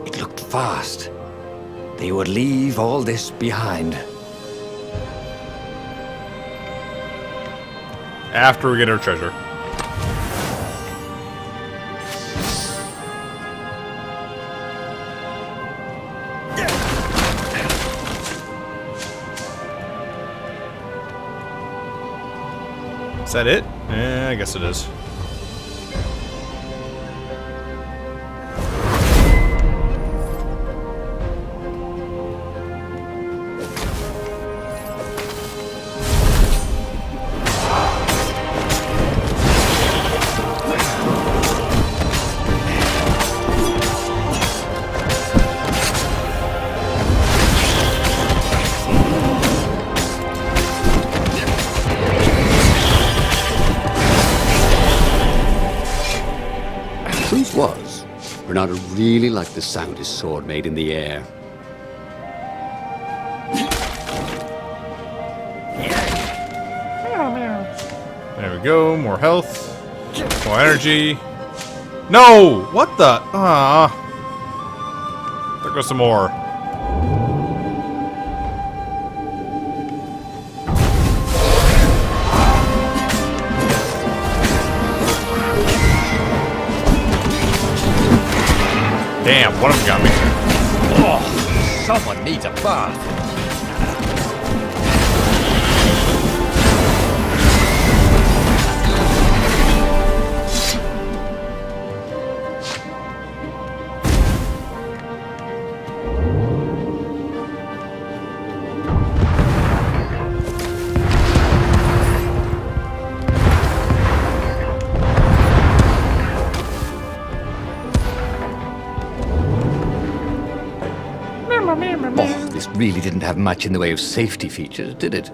It looked fast. They would leave all this behind. After we get our treasure. Is that it? I guess it is. Truth was, Renato really liked the sound his sword made in the air. Meow, meow. There we go. More health. More energy. No! What the? Ah. There goes some more. Damn, one of them got me. Oh, someone needs a bath. Oh, this really didn't have much in the way of safety features, did it?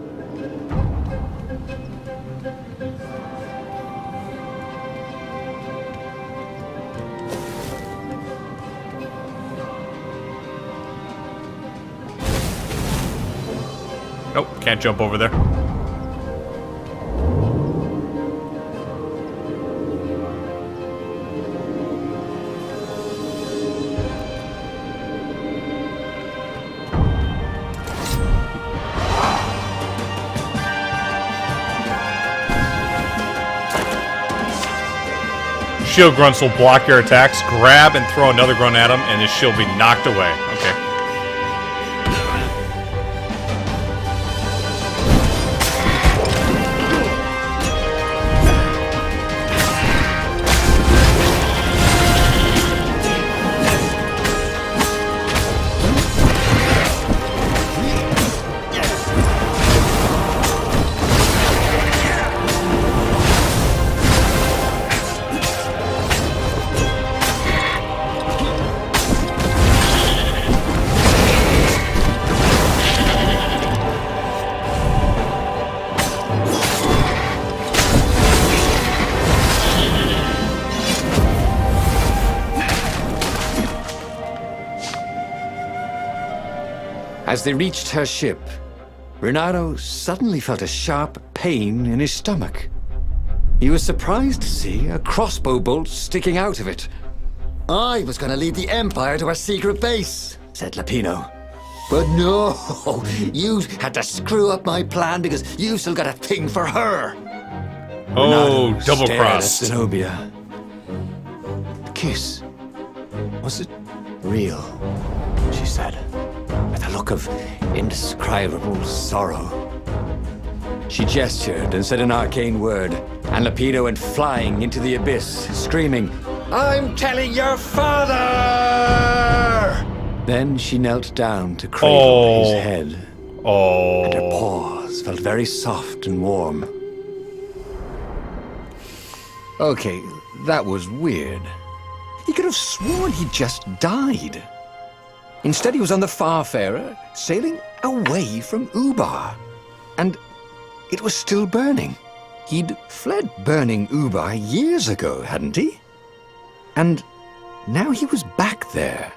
Nope, can't jump over there. Shield grunts will block your attacks. Grab and throw another grunt at him, and his shield will be knocked away. Okay. As they reached her ship, Renato suddenly felt a sharp pain in his stomach. He was surprised to see a crossbow bolt sticking out of it. I was going to lead the Empire to a secret base, said Lapino. But no, you had to screw up my plan because you've still got a thing for her. Oh, Renato double stared crossed. at Zenobia. The kiss. Was it real? She said, with a look of indescribable sorrow. She gestured and said an arcane word, and Lapino went flying into the abyss, screaming, "I'm telling your father!" Then she knelt down to cradle his head, and her Oh. paws felt very soft and warm. Okay, that was weird. He could have sworn he just died. Instead, he was on the Farfarer, sailing away from Ubar. And it was still burning. He'd fled burning Ubar years ago, hadn't he? And now he was back there.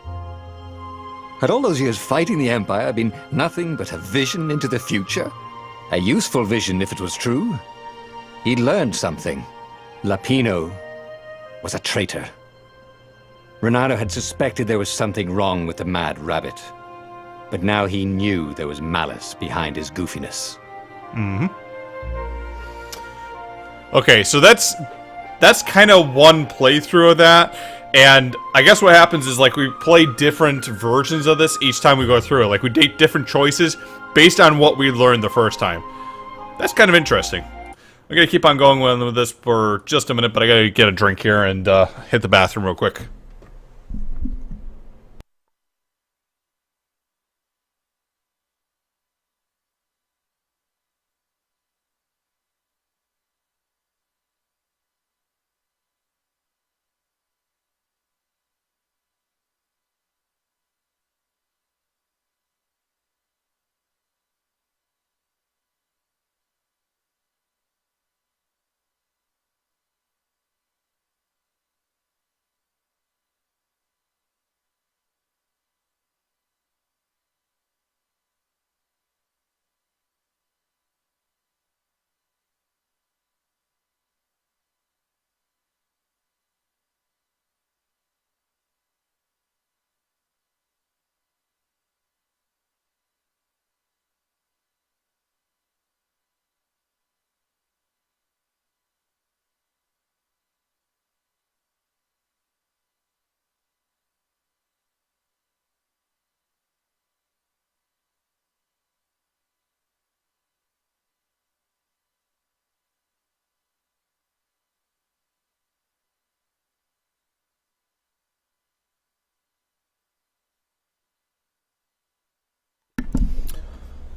Had all those years fighting the Empire been nothing but a vision into the future? A useful vision if it was true. He'd learned something. Lapino was a traitor. Renato had suspected there was something wrong with the Mad Rabbit. But now he knew there was malice behind his goofiness. Okay, so that's kind of one playthrough of that, and I guess what happens is, like, we play different versions of this each time we go through it. Like, we take different choices based on what we learned the first time. That's kind of interesting. I'm gonna keep on going with this for just a minute, but I gotta get a drink here and hit the bathroom real quick.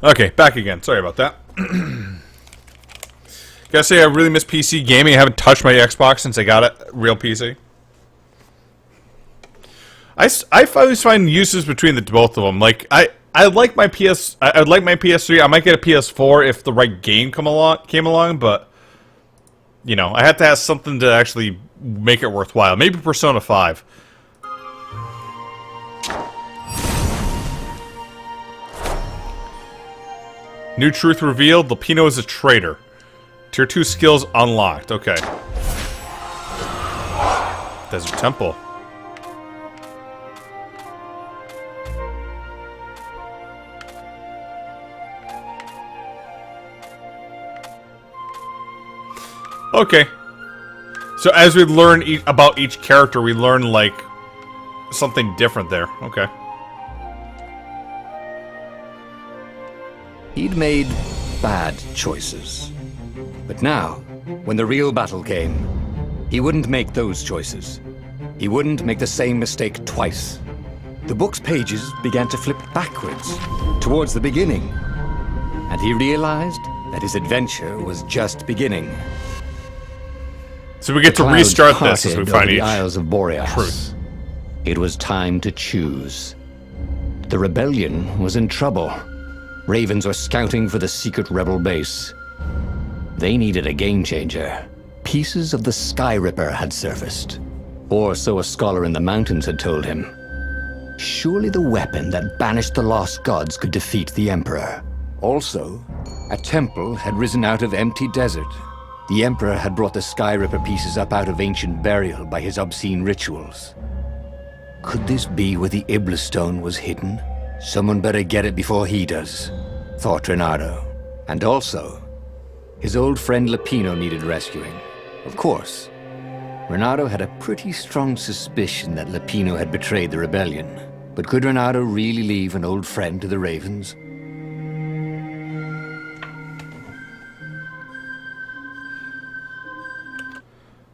Okay, back again. Sorry about that. Gotta say, I really miss PC gaming. I haven't touched my Xbox since I got a real PC. I always find uses between the both of them. Like, I like my I'd like my PS3. I might get a PS4 if the right game came along, but you know, I have to have something to actually make it worthwhile. Maybe Persona 5. New truth revealed. Lupino is a traitor. Tier 2 skills unlocked. Okay. Desert Temple. Okay. So as we learn about each character, we learn, like, something different there. Okay. He'd made bad choices. But now, when the real battle came, he wouldn't make those choices. He wouldn't make the same mistake twice. The book's pages began to flip backwards, towards the beginning. And he realized that his adventure was just beginning. So we get to restart this as we find the each Isles of Boreas. truth. It was time to choose. The rebellion was in trouble. Ravens were scouting for the secret rebel base. They needed a game changer. Pieces of the Sky Ripper had surfaced. Or so a scholar in the mountains had told him. Surely the weapon that banished the lost gods could defeat the Emperor. Also, a temple had risen out of empty desert. The Emperor had brought the Sky Ripper pieces up out of ancient burial by his obscene rituals. Could this be where the Iblis stone was hidden? Someone better get it before he does, thought Reynardo. And also, his old friend Lupino needed rescuing. Of course, Reynardo had a pretty strong suspicion that Lupino had betrayed the rebellion. But could Reynardo really leave an old friend to the Ravens?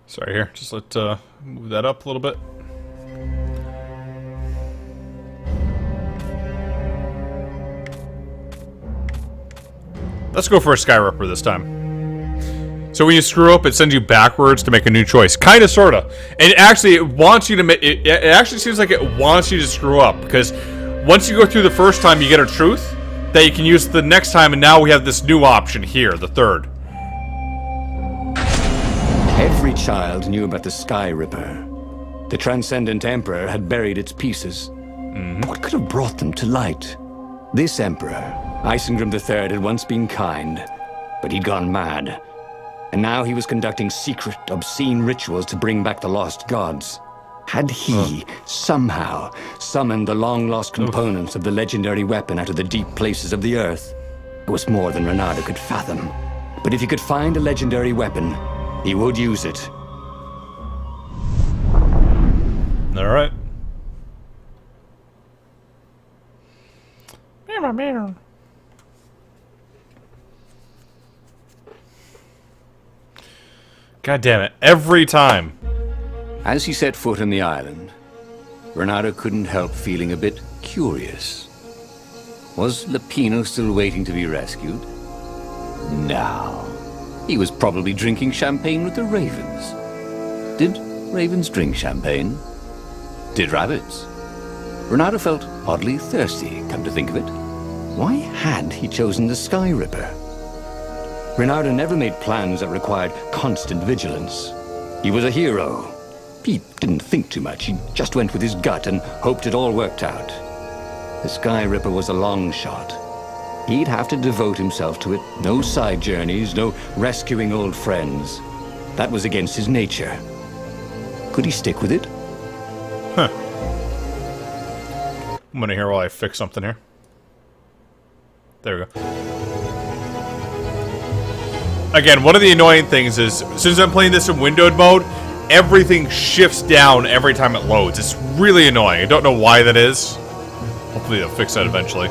Sorry here. Just move that up a little bit. Let's go for a Sky Ripper this time. So when you screw up, it sends you backwards to make a new choice. Kinda, sorta. And actually, it wants you to make... It actually seems like it wants you to screw up. Because once you go through the first time, you get a truth that you can use the next time. And now we have this new option here, the third. Every child knew about the Sky Ripper. The Transcendent Emperor had buried its pieces. What could have brought them to light? This Emperor, Isengrim III, had once been kind, but he'd gone mad. And now he was conducting secret, obscene rituals to bring back the lost gods. Had he somehow summoned the long-lost components of the legendary weapon out of the deep places of the earth? It was more than Reynardo could fathom. But if he could find a legendary weapon, he would use it. All right. God damn it. Every time. As he set foot on the island, Reynardo couldn't help feeling a bit curious. Was Lupino still waiting to be rescued? No. He was probably drinking champagne with the ravens. Did ravens drink champagne? Did rabbits? Reynardo felt oddly thirsty, come to think of it. Why had he chosen the Sky Ripper? Reynardo never made plans that required constant vigilance. He was a hero. He didn't think too much. He just went with his gut and hoped it all worked out. The Sky Ripper was a long shot. He'd have to devote himself to it. No side journeys, no rescuing old friends. That was against his nature. Could he stick with it? Huh. I'm gonna hear while I fix something here. There we go. Again, one of the annoying things is, since I'm playing this in windowed mode, everything shifts down every time it loads. It's really annoying. I don't know why that is. Hopefully they'll fix that eventually.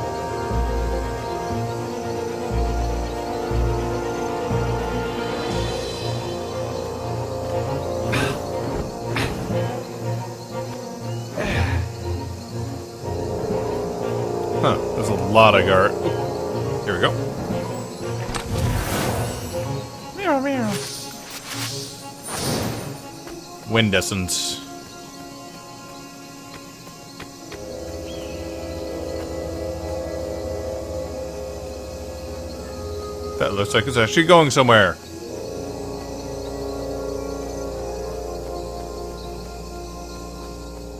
Huh, there's a lot of guard. Here we go. Meow, meow. Wind essence. That looks like it's actually going somewhere.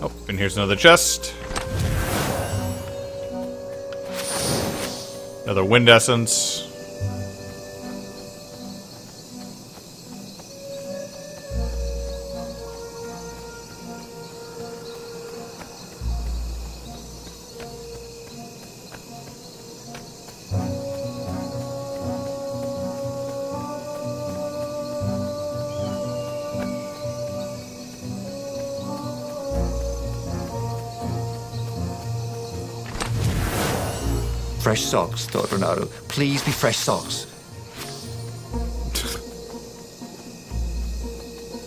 Oh, and here's another chest. Another wind essence. Fresh socks, thought Renato. Please be fresh socks.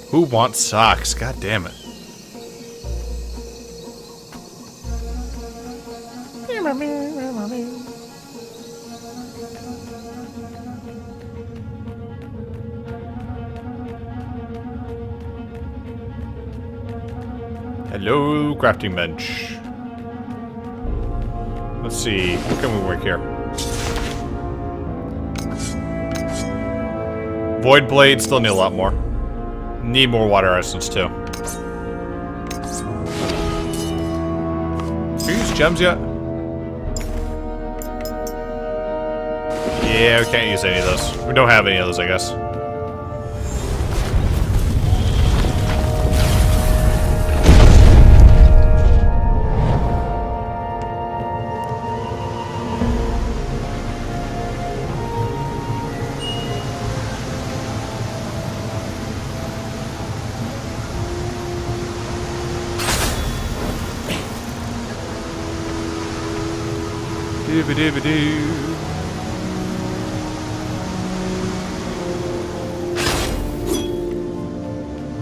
Who wants socks? God damn it. Meow, meow, meow, meow. Hello, crafting bench. Let's see, what can we work here? Void blade, still need a lot more. Need more water essence too. Have you used gems yet? Yeah, we can't use any of those. We don't have any of those, I guess. Doo-ba-doo-ba-doo.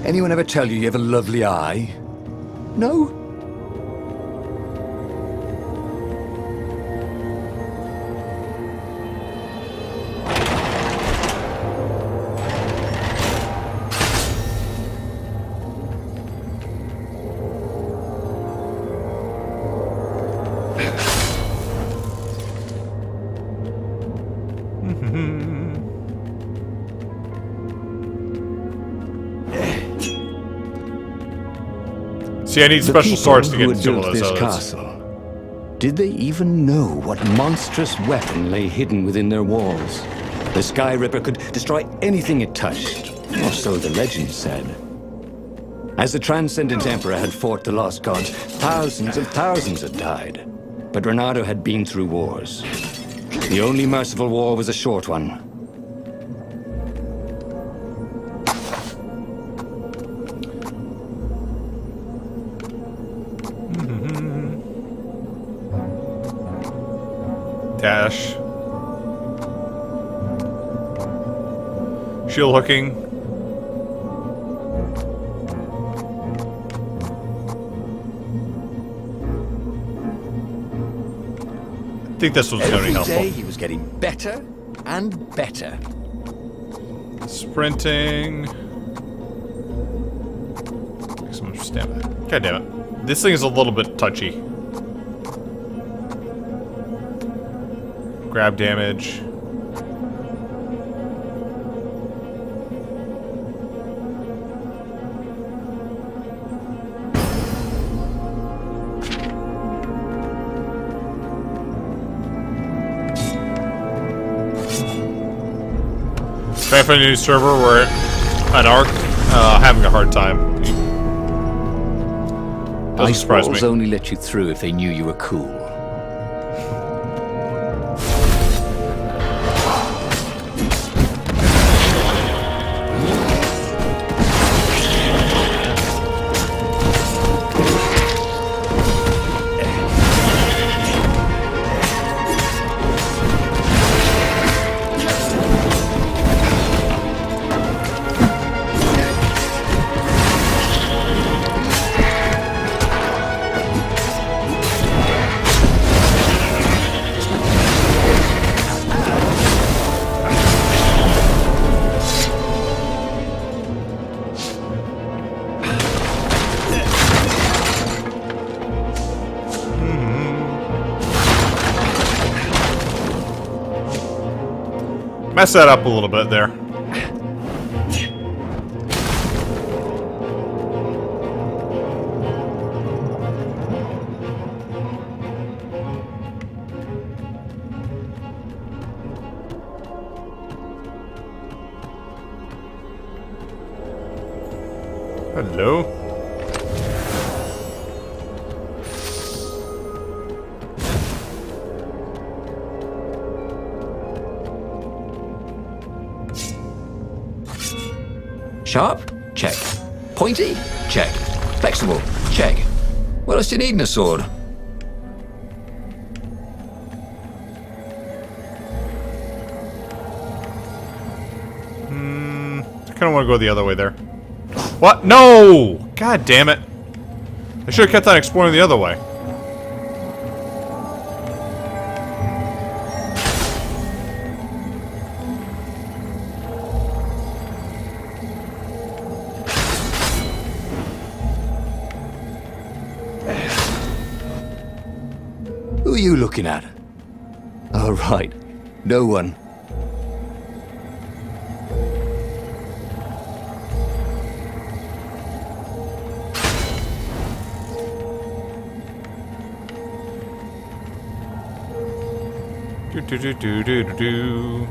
Anyone ever tell you have a lovely eye? No? See, I need The special people swords to who get had to built all this those. castle, did they even know what monstrous weapon lay hidden within their walls? The Sky Ripper could destroy anything it touched, or so the legend said. As the Transcendent Emperor had fought the Lost Gods, thousands and thousands had died. But Renato had been through wars. The only merciful war was a short one. Dash. Shield hooking. I think this one's going to be Every helpful. day he was getting better and better. Sprinting. Makes so much stamina. God damn it. This thing is a little bit touchy. Grab damage. Trying to find a new server where an arc, having a hard time. Doesn't surprise me. Ice walls only let you through if they knew you were cool. Mess that up a little bit there. Hello? Sharp? Check. Pointy? Check. Flexible? Check. What else do you need in a sword? I kind of want to go the other way there. What? No! God damn it. I should have kept on exploring the other way. Who are you looking at? Oh, right. No one. Do do do do do do.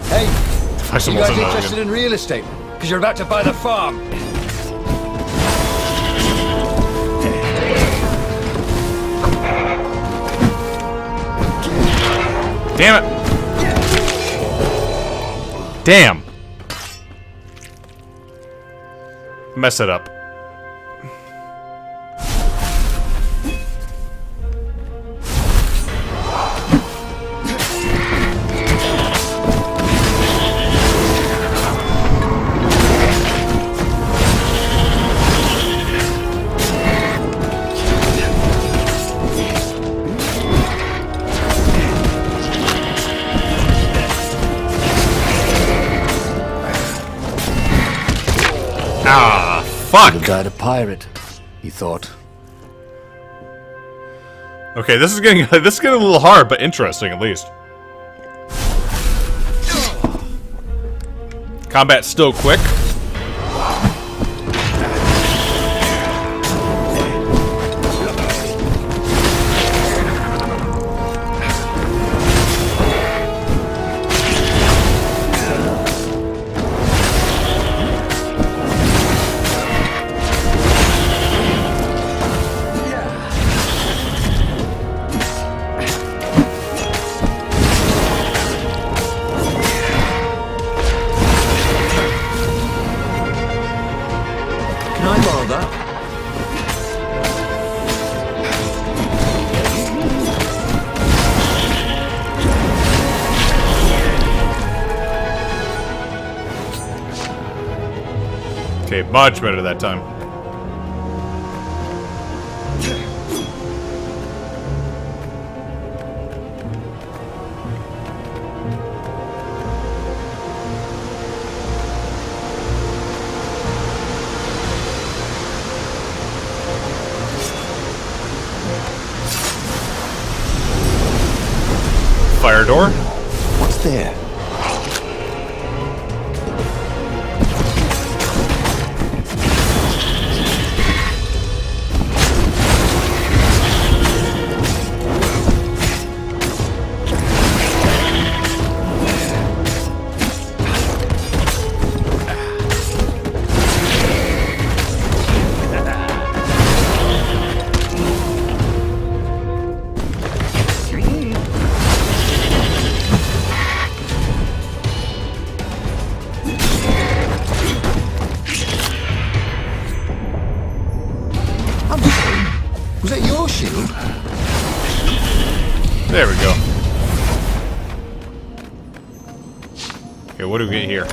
Hey, Find some you more guys to interested in real estate? Because you're about to buy the farm. Damn it! Damn! Mess it up. Ah, fuck! Could have died a pirate, he thought. Okay, this is getting a little hard, but interesting at least. Combat's still quick. Can I borrow that? Okay, much better that time. Fire door. What's there? Was that your shield? There we go. Okay, what do we get here?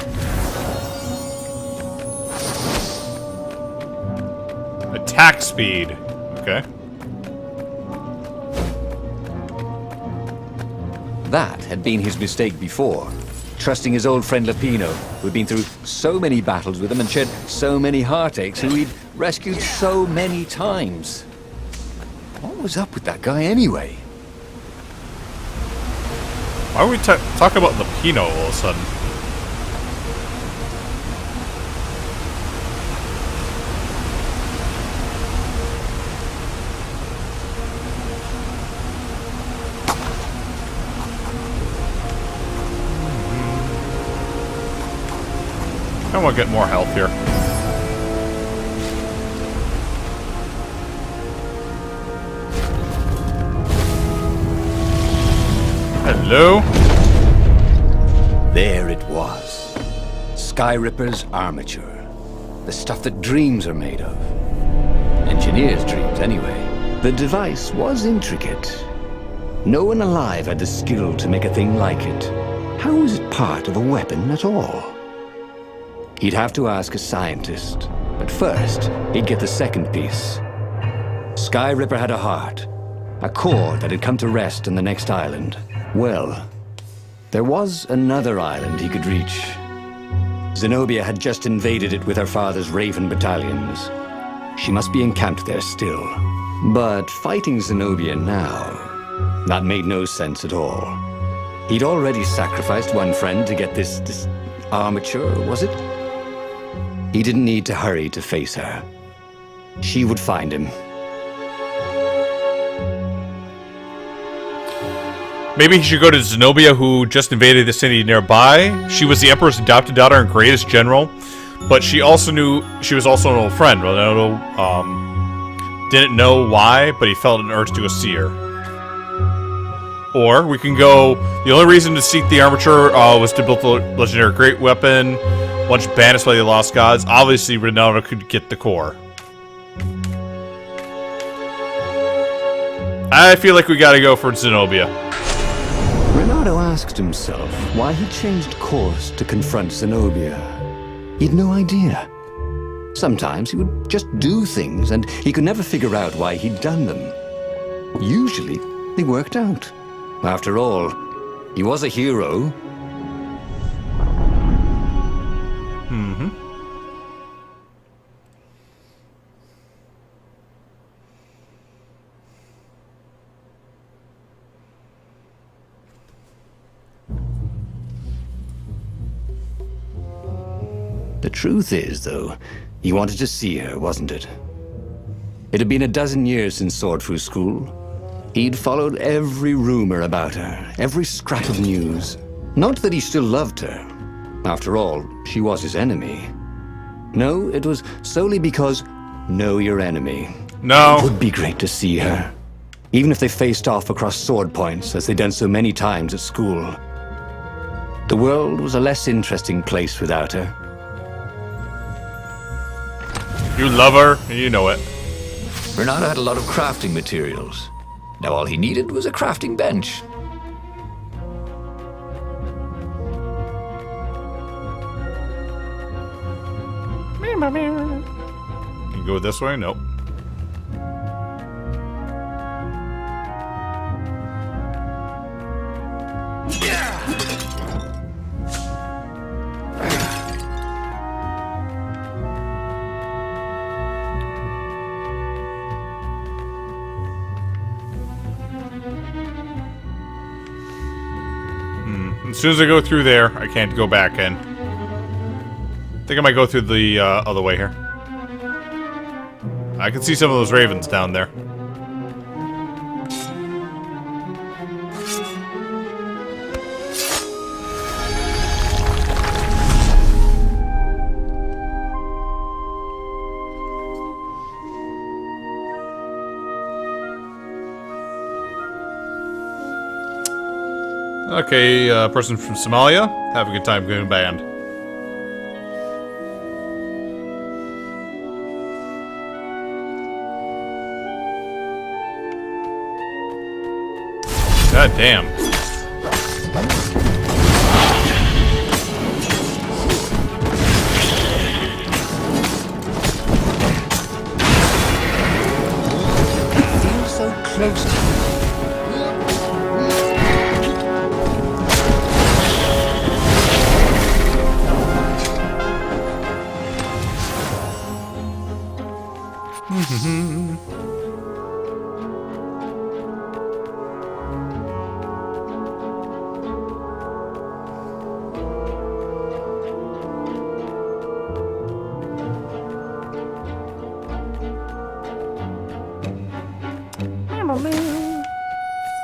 Attack speed. Okay. That had been his mistake before. Trusting his old friend Lapino, who'd been through so many battles with him and shed so many heartaches, who he'd rescued so many times. What was up with that guy anyway? Why are we talking about Lapino all of a sudden? I want to get more health here. Hello? There it was. Skyripper's armature. The stuff that dreams are made of. Engineers' dreams, anyway. The device was intricate. No one alive had the skill to make a thing like it. How was it part of a weapon at all? He'd have to ask a scientist. But first, he'd get the second piece. Skyripper had a heart. A core that had come to rest on the next island. Well, there was another island he could reach. Zenobia had just invaded it with her father's Raven battalions. She must be encamped there still. But fighting Zenobia now, that made no sense at all. He'd already sacrificed one friend to get this armature, was it? He didn't need to hurry to face her. She would find him. Maybe he should go to Zenobia, who just invaded the city nearby. She was the Emperor's adopted daughter and greatest general, but she also knew she was also an old friend. Ronaldo didn't know why, but he felt an urge to go see her. Or we can go. The only reason to seek the armature was to build the legendary great weapon, once banished by the lost gods. Obviously, Ronaldo could get the core. I feel like we gotta go for Zenobia. Renato asked himself why he changed course to confront Zenobia. He'd no idea. Sometimes he would just do things, and he could never figure out why he'd done them. Usually, they worked out. After all, he was a hero. The truth is, though, he wanted to see her, wasn't it? It had been a dozen years since Swordfu School. He'd followed every rumor about her, every scrap of news. Not that he still loved her. After all, she was his enemy. No, it was solely because know your enemy. No. It would be great to see her. Even if they faced off across sword points, as they'd done so many times at school. The world was a less interesting place without her. You love her, and you know it. Renato had a lot of crafting materials. Now all he needed was a crafting bench. Can you go this way? Nope. As soon as I go through there, I can't go back in. I think I might go through the other way here. I can see some of those ravens down there. Okay, person from Somalia, have a good time going band. God damn. It feels so close to you.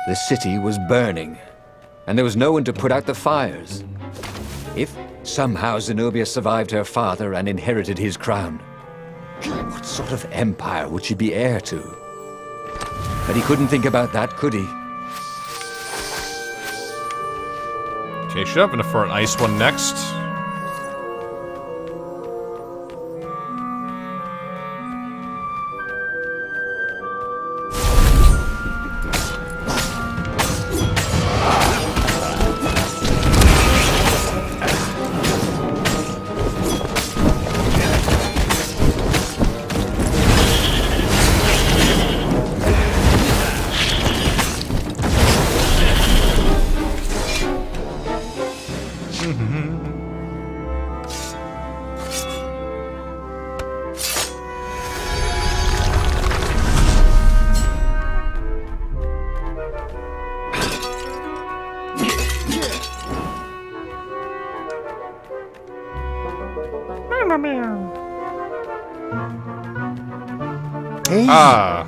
The city was burning, and there was no one to put out the fires. If somehow Zenobia survived her father and inherited his crown, what sort of empire would she be heir to? But he couldn't think about that, could he? Okay, should have enough for an ice one next. Hey, Ah,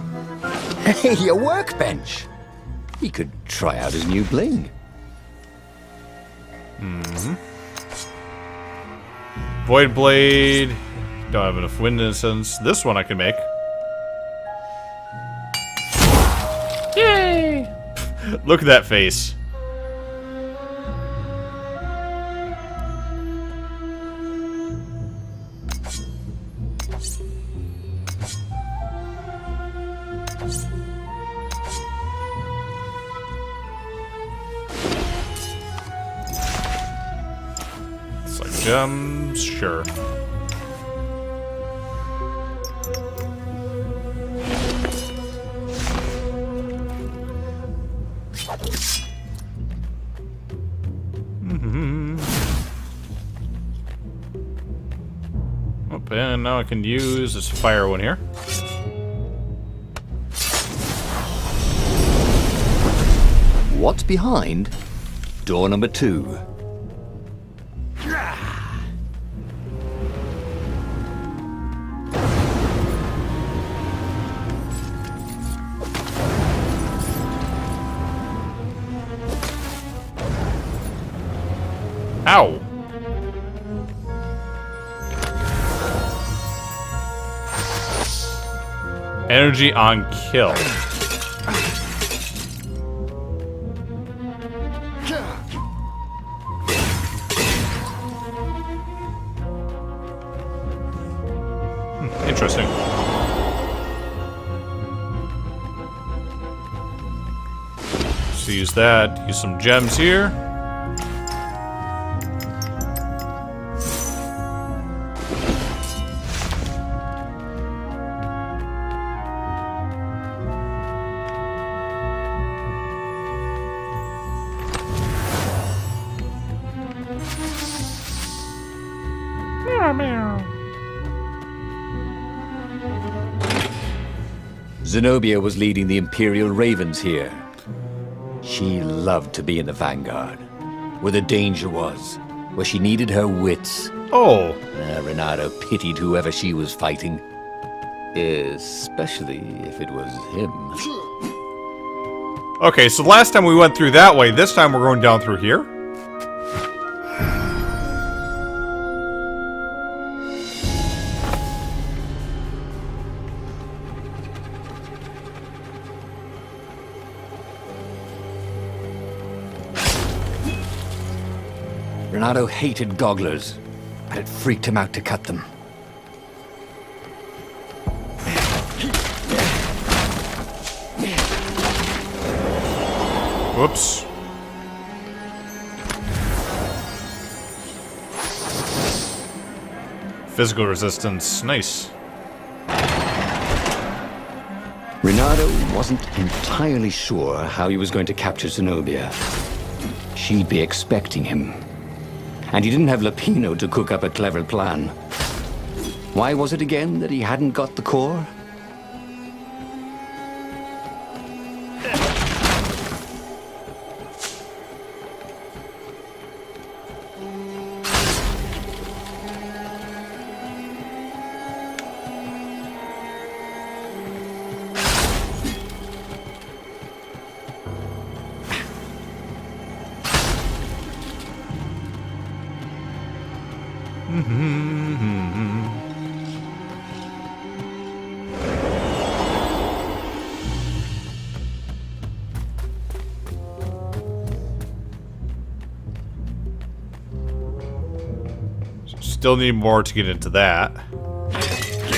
hey, a workbench. He could try out his new bling. Void Blade. Don't have enough wind instance. This one I can make. Yay! Look at that face. It's like gems, sure. Oh, and now I can use this fire one here. What's behind door number 2? Ow! Energy on kill. Interesting. So use that. Use some gems here. Meow meow. Zenobia was leading the Imperial Ravens here. She loved to be in the vanguard, where the danger was, where she needed her wits. Oh, Renato pitied whoever she was fighting, especially if it was him. okay, so last time we went through that way, this time we're going down through here? Renato hated gogglers, but it freaked him out to cut them. Whoops. Physical resistance, nice. Renato wasn't entirely sure how he was going to capture Zenobia. She'd be expecting him. And he didn't have Lapino to cook up a clever plan. Why was it again that he hadn't got the core? Still need more to get into that.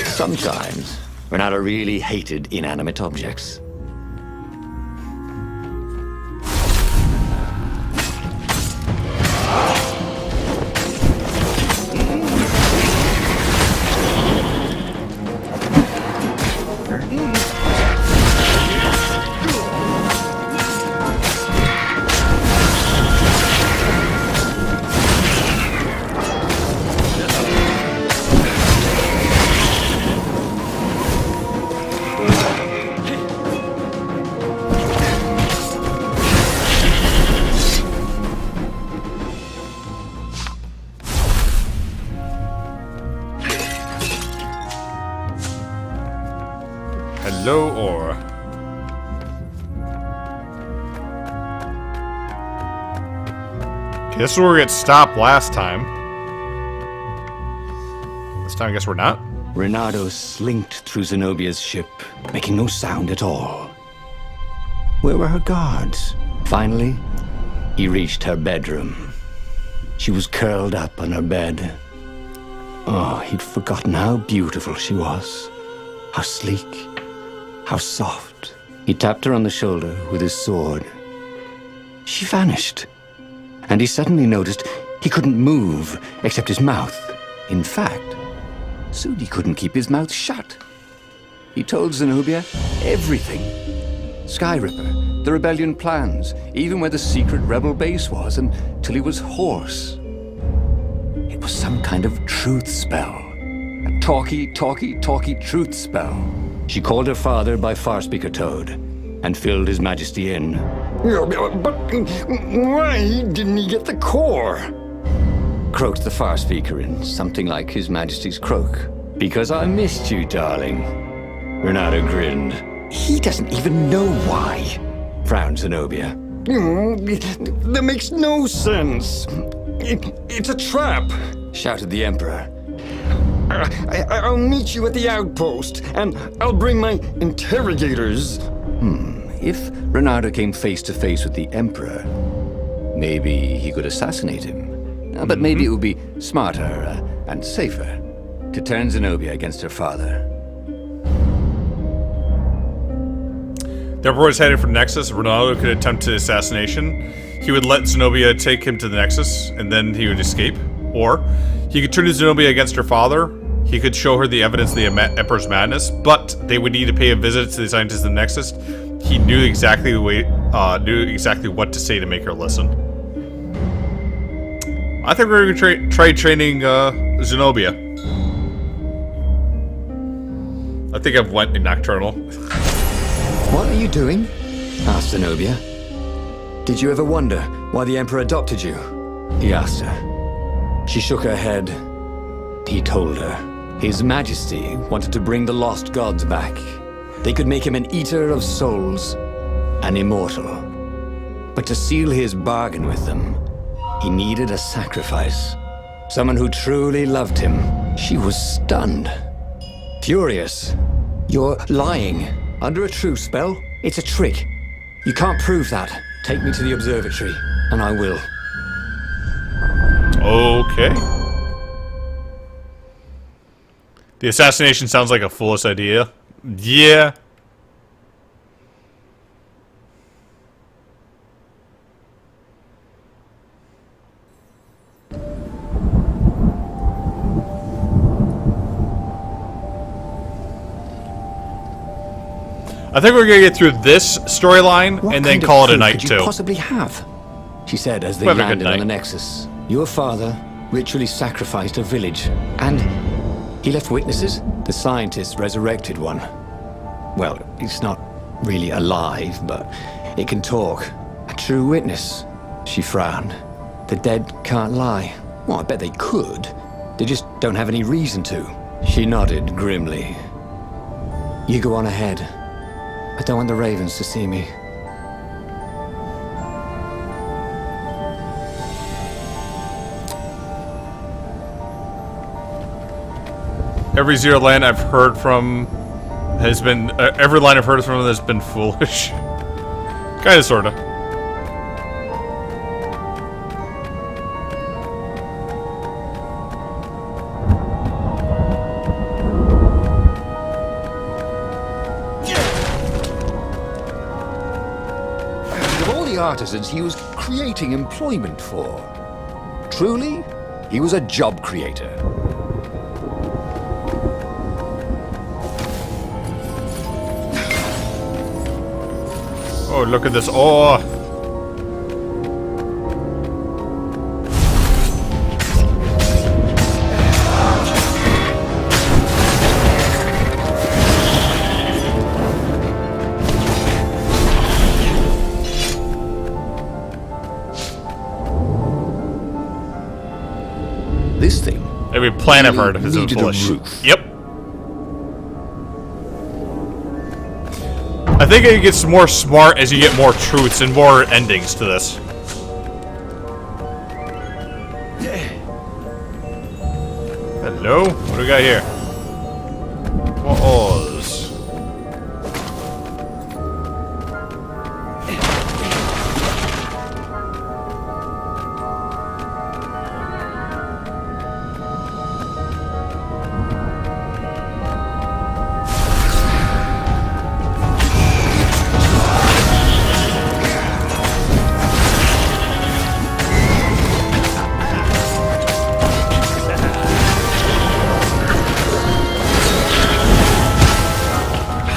Sometimes Renata really hated inanimate objects. Hello, or okay, this is where we get stopped last time. This time, I guess we're not. Renato slinked through Zenobia's ship, making no sound at all. Where were her guards? Finally, he reached her bedroom. She was curled up on her bed. Oh, he'd forgotten how beautiful she was. How sleek. How soft. He tapped her on the shoulder with his sword. She vanished. And he suddenly noticed he couldn't move except his mouth. In fact, soon he couldn't keep his mouth shut. He told Zenobia everything. Skyripper, the rebellion plans, even where the secret rebel base was, until he was hoarse. It was some kind of truth spell. A talky truth spell. She called her father by Farspeaker Toad and filled His Majesty in. But why didn't he get the core? Croaked the Farspeaker in something like His Majesty's croak. Because I missed you, darling. Renato grinned. He doesn't even know why, frowned Zenobia. That makes no sense. It's a trap, Shouted the Emperor. I'll meet you at the outpost, and I'll bring my interrogators. If Renato came face to face with the Emperor, maybe he could assassinate him. But maybe it would be smarter and safer to turn Zenobia against her father. The Emperor was headed for Nexus. Ronaldo could attempt the assassination. He would let Zenobia take him to the Nexus, and then he would escape. Or he could turn Zenobia against her father. He could show her the evidence of the Emperor's madness, but they would need to pay a visit to the scientists in the Nexus. He knew exactly what to say to make her listen. I think we're going to try training Zenobia. I think I've went in Nocturnal. What are you doing? Asked Zenobia. Did you ever wonder why the Emperor adopted you? He asked her. She shook her head. He told her. His Majesty wanted to bring the lost gods back. They could make him an eater of souls, an immortal. But to seal his bargain with them, he needed a sacrifice. Someone who truly loved him. She was stunned. Furious. You're lying. Under a true spell? It's a trick. You can't prove that. Take me to the observatory, and I will. Okay. The assassination sounds like a foolish idea. Yeah. I think we're gonna get through this storyline and then call it a night too. What kind of proof could you possibly have? She said as they landed on the Nexus. Your father ritually sacrificed a village, and he left witnesses. The scientists resurrected one. Well, it's not really alive, but it can talk. A true witness. She frowned. The dead can't lie. Well, I bet they could. They just don't have any reason to. She nodded grimly. You go on ahead. I don't want the ravens to see me. Every Zero line I've heard from has been... every line I've heard from has been foolish. Kinda, sorta. Of all the artisans he was creating employment for, truly, he was a job creator. Oh, look at this. Oh! This thing. Every plan I've heard of has been needed a foolish. roof. Yep. I think it gets more smart as you get more truths and more endings to this. Hello? What do we got here? Oz.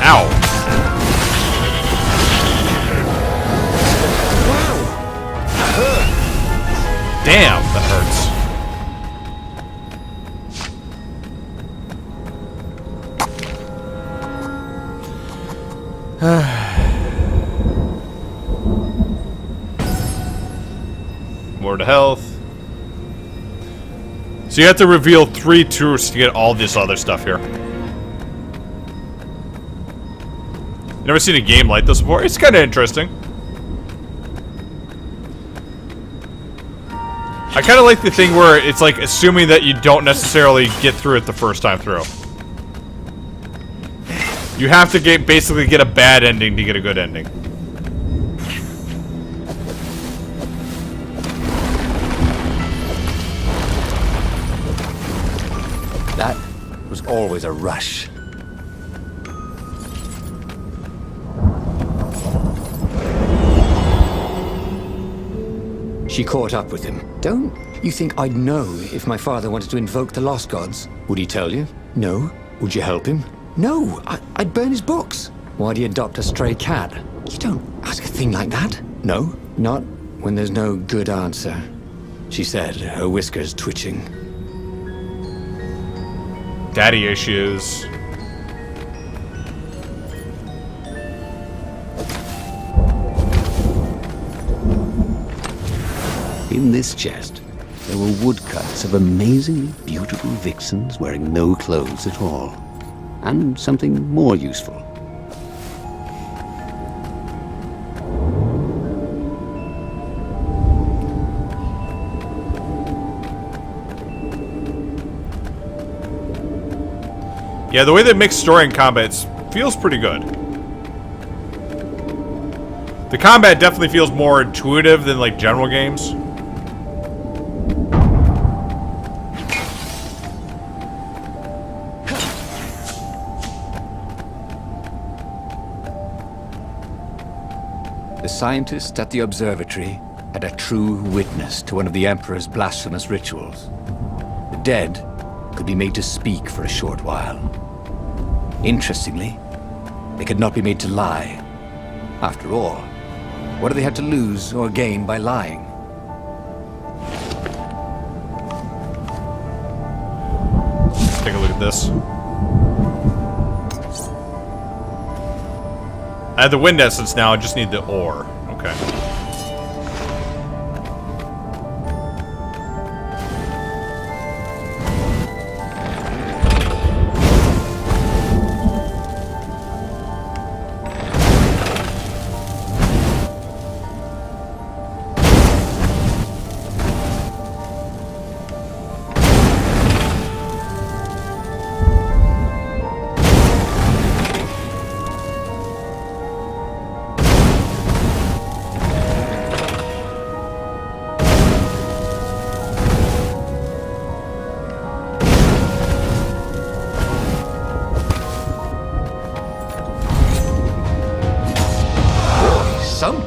Ow. Damn, that hurts. More to health. So you have to reveal 3 truths to get all this other stuff here. Never seen a game like this before. It's kind of interesting. I kind of like the thing where it's like assuming that you don't necessarily get through it the first time through. You have to basically get a bad ending to get a good ending. That was always a rush. She caught up with him. Don't you think I'd know if my father wanted to invoke the Lost Gods? Would he tell you? No. Would you help him? No. I'd burn his books. Why'd he adopt a stray cat? You don't ask a thing like that. No. Not when there's no good answer, she said, her whiskers twitching. Daddy issues. In this chest, there were woodcuts of amazingly beautiful vixens wearing no clothes at all. And something more useful. Yeah, the way they mix story and combat feels pretty good. The combat definitely feels more intuitive than like general games. The scientist at the observatory had a true witness to one of the Emperor's blasphemous rituals. The dead could be made to speak for a short while. Interestingly, they could not be made to lie. After all, what do they have to lose or gain by lying? Take a look at this. I have the wind essence now, I just need the ore. Okay.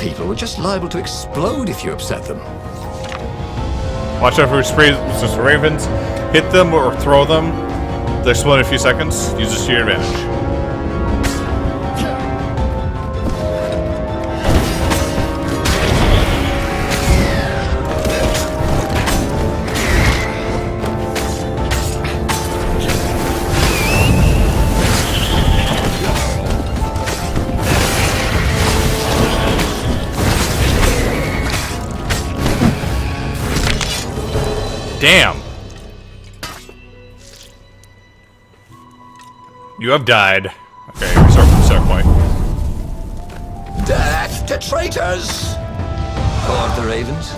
people were just liable to explode if you upset them. Watch out for ravens. Hit them or throw them. They'll explode in a few seconds. Use this to your advantage. Damn! You have died. Okay, start from the start point. Death to traitors! Called the ravens.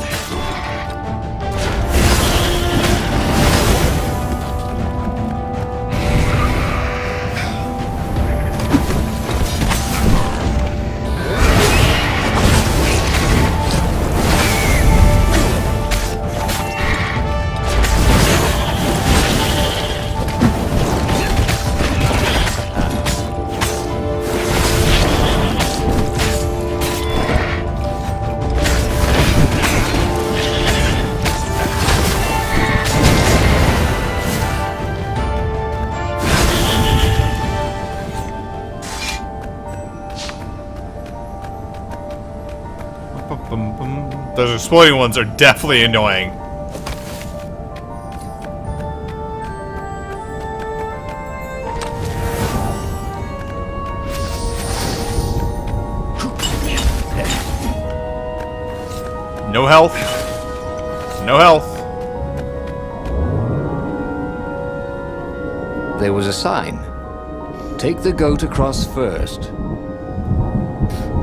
Those exploding ones are definitely annoying. No health. No health. There was a sign. Take the goat across first.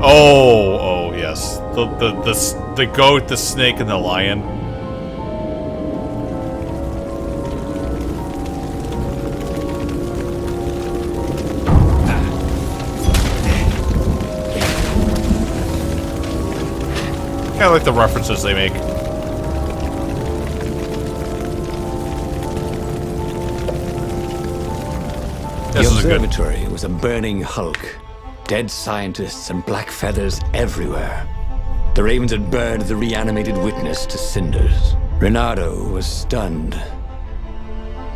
Oh, yes. The goat, the snake, and the lion. Kind of like the references they make. The observatory was a burning hulk. Dead scientists and black feathers everywhere. The ravens had burned the reanimated witness to cinders. Renato was stunned.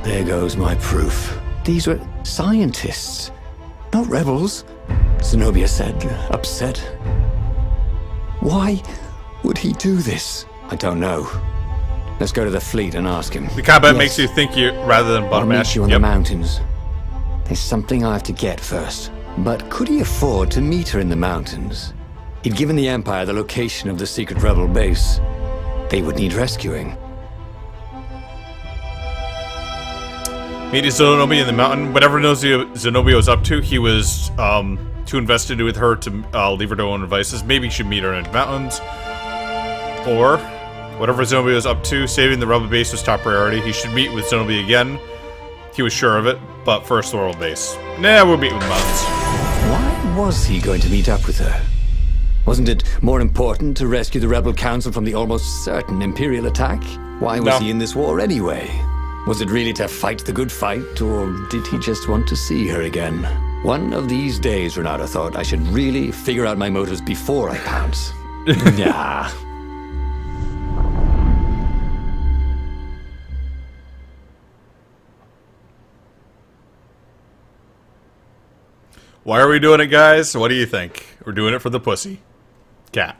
There goes my proof. These were scientists, not rebels, Zenobia said, upset. Why would he do this? I don't know. Let's go to the fleet and ask him. The combat makes you think you rather than button I'll mash. meet you on the mountains. There's something I have to get first. But could he afford to meet her in the mountains? He'd given the Empire the location of the secret rebel base. They would need rescuing. Meet Zenobia in the mountain. Whatever Zenobia was up to, he was too invested with her to leave her to her own devices. Maybe he should meet her in the mountains. Or, whatever Zenobia was up to, saving the rebel base was top priority. He should meet with Zenobia again. He was sure of it, but first the world base. Nah, we'll meet with the mountains. Why was he going to meet up with her? Wasn't it more important to rescue the Rebel Council from the almost certain Imperial attack? Why was he in this war anyway? Was it really to fight the good fight, or did he just want to see her again? One of these days, Renato thought, I should really figure out my motives before I pounce. Nah. Why are we doing it, guys? What do you think? We're doing it for the pussy. Cat.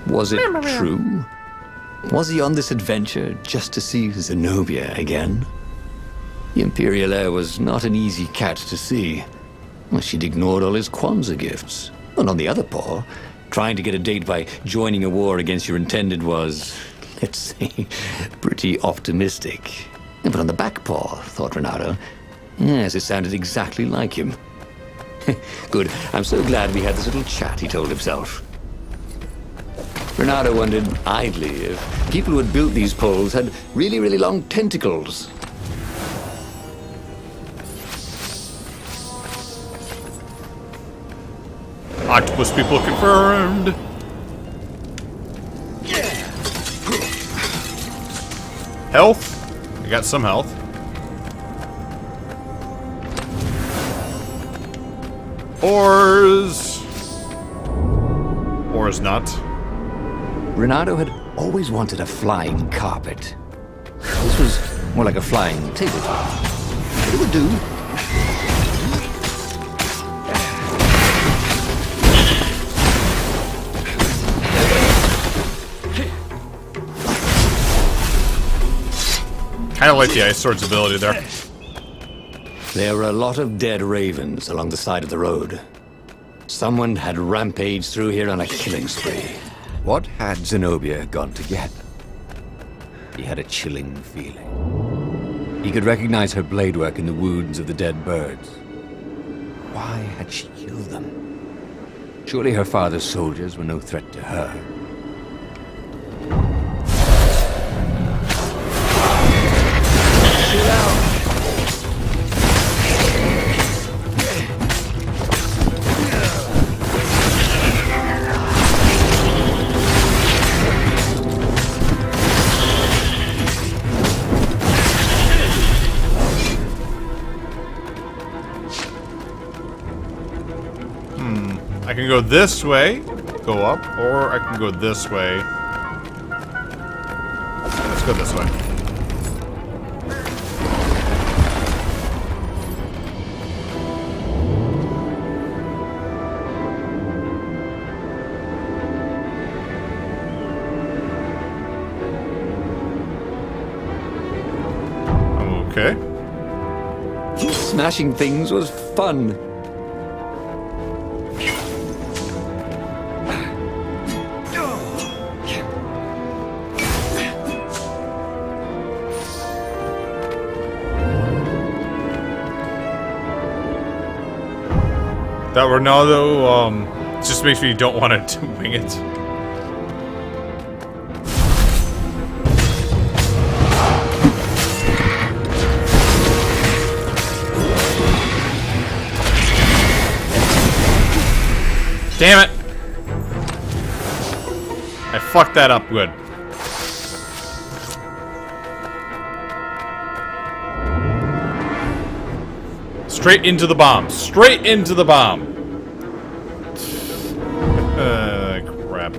Was it true? Was he on this adventure just to see Zenobia again? The Imperial heir was not an easy cat to see. Well, she'd ignored all his Kwanzaa gifts. And on the other paw, trying to get a date by joining a war against your intended was, let's say, pretty optimistic. But on the back paw, thought Renato, yes, it sounded exactly like him. Good, I'm so glad we had this little chat, he told himself. Renato wondered idly if people who had built these poles had really, really long tentacles. Octopus people confirmed. Health? I got some health. Ores. Ores not. Renato had always wanted a flying carpet. This was more like a flying tabletop. But it would do. Kinda like the Ice Sword's ability there. There were a lot of dead ravens along the side of the road. Someone had rampaged through here on a killing spree. What had Zenobia gone to get? He had a chilling feeling. He could recognize her blade work in the wounds of the dead birds. Why had she killed them? Surely her father's soldiers were no threat to her. Chill out. I can go this way, go up, or I can go this way. Let's go this way. Okay. Smashing things was fun. That Ronaldo, just makes me don't want to wing it. Damn it! I fucked that up good. Straight into the bomb. Straight into the bomb. Crap.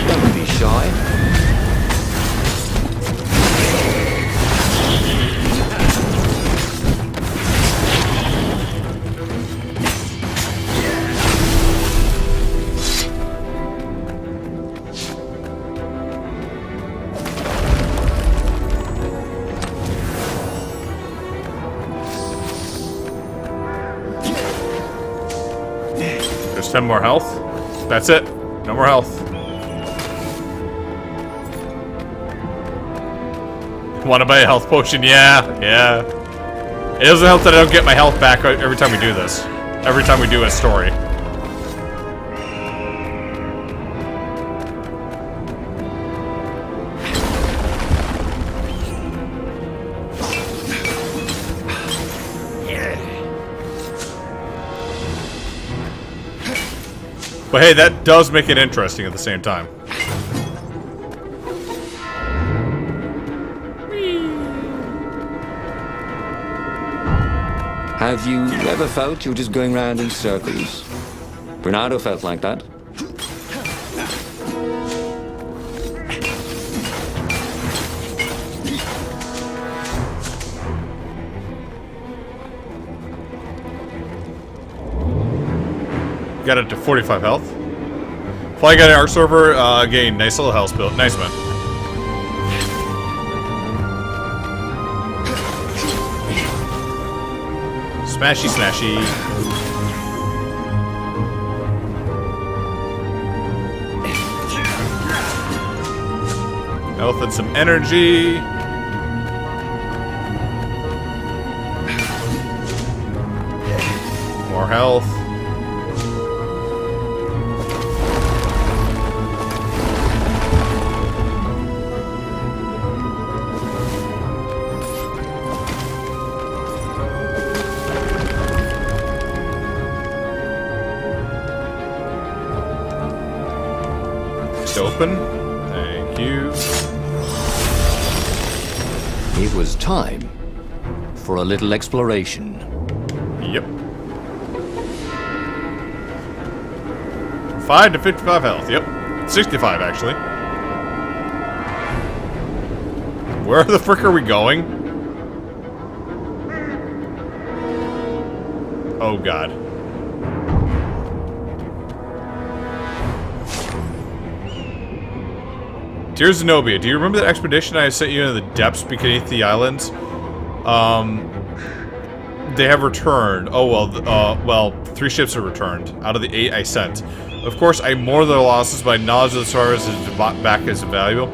Don't be shy. There's 10 more health. That's it. No more health. Want to buy a health potion? Yeah, yeah. It doesn't help that I don't get my health back every time we do this. Every time we do a story. But hey, that does make it interesting at the same time. Have you ever felt you were just going round in circles? Bernardo felt like that. Got it to 45 health. Flying guy in our server, again, nice little health build. Nice one. Smashy, smashy. Health and some energy. More health. Open. Thank you. was time for a little exploration. Yep. 5 to 55 health. Yep. 65, actually. Where the frick are we going? Oh, God. Dear Zenobia, do you remember that expedition I sent you into the depths beneath the islands? They have returned. Oh, well, 3 ships have returned out of the 8 I sent. Of course, I mourn their losses, but my knowledge of the survivors is back as invaluable.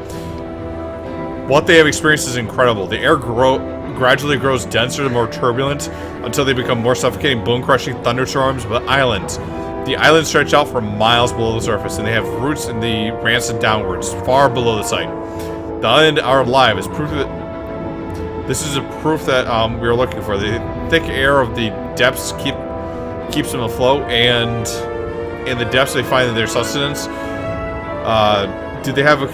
What they have experienced is incredible. The air gradually grows denser and more turbulent until they become more suffocating, bone-crushing thunderstorms, but islands. The islands stretch out for miles below the surface, and they have roots in the rancid downwards, far below the site. The island are alive is proof that this is a proof that we were looking for. The thick air of the depths keeps them afloat, and in the depths they find their sustenance. Do they have a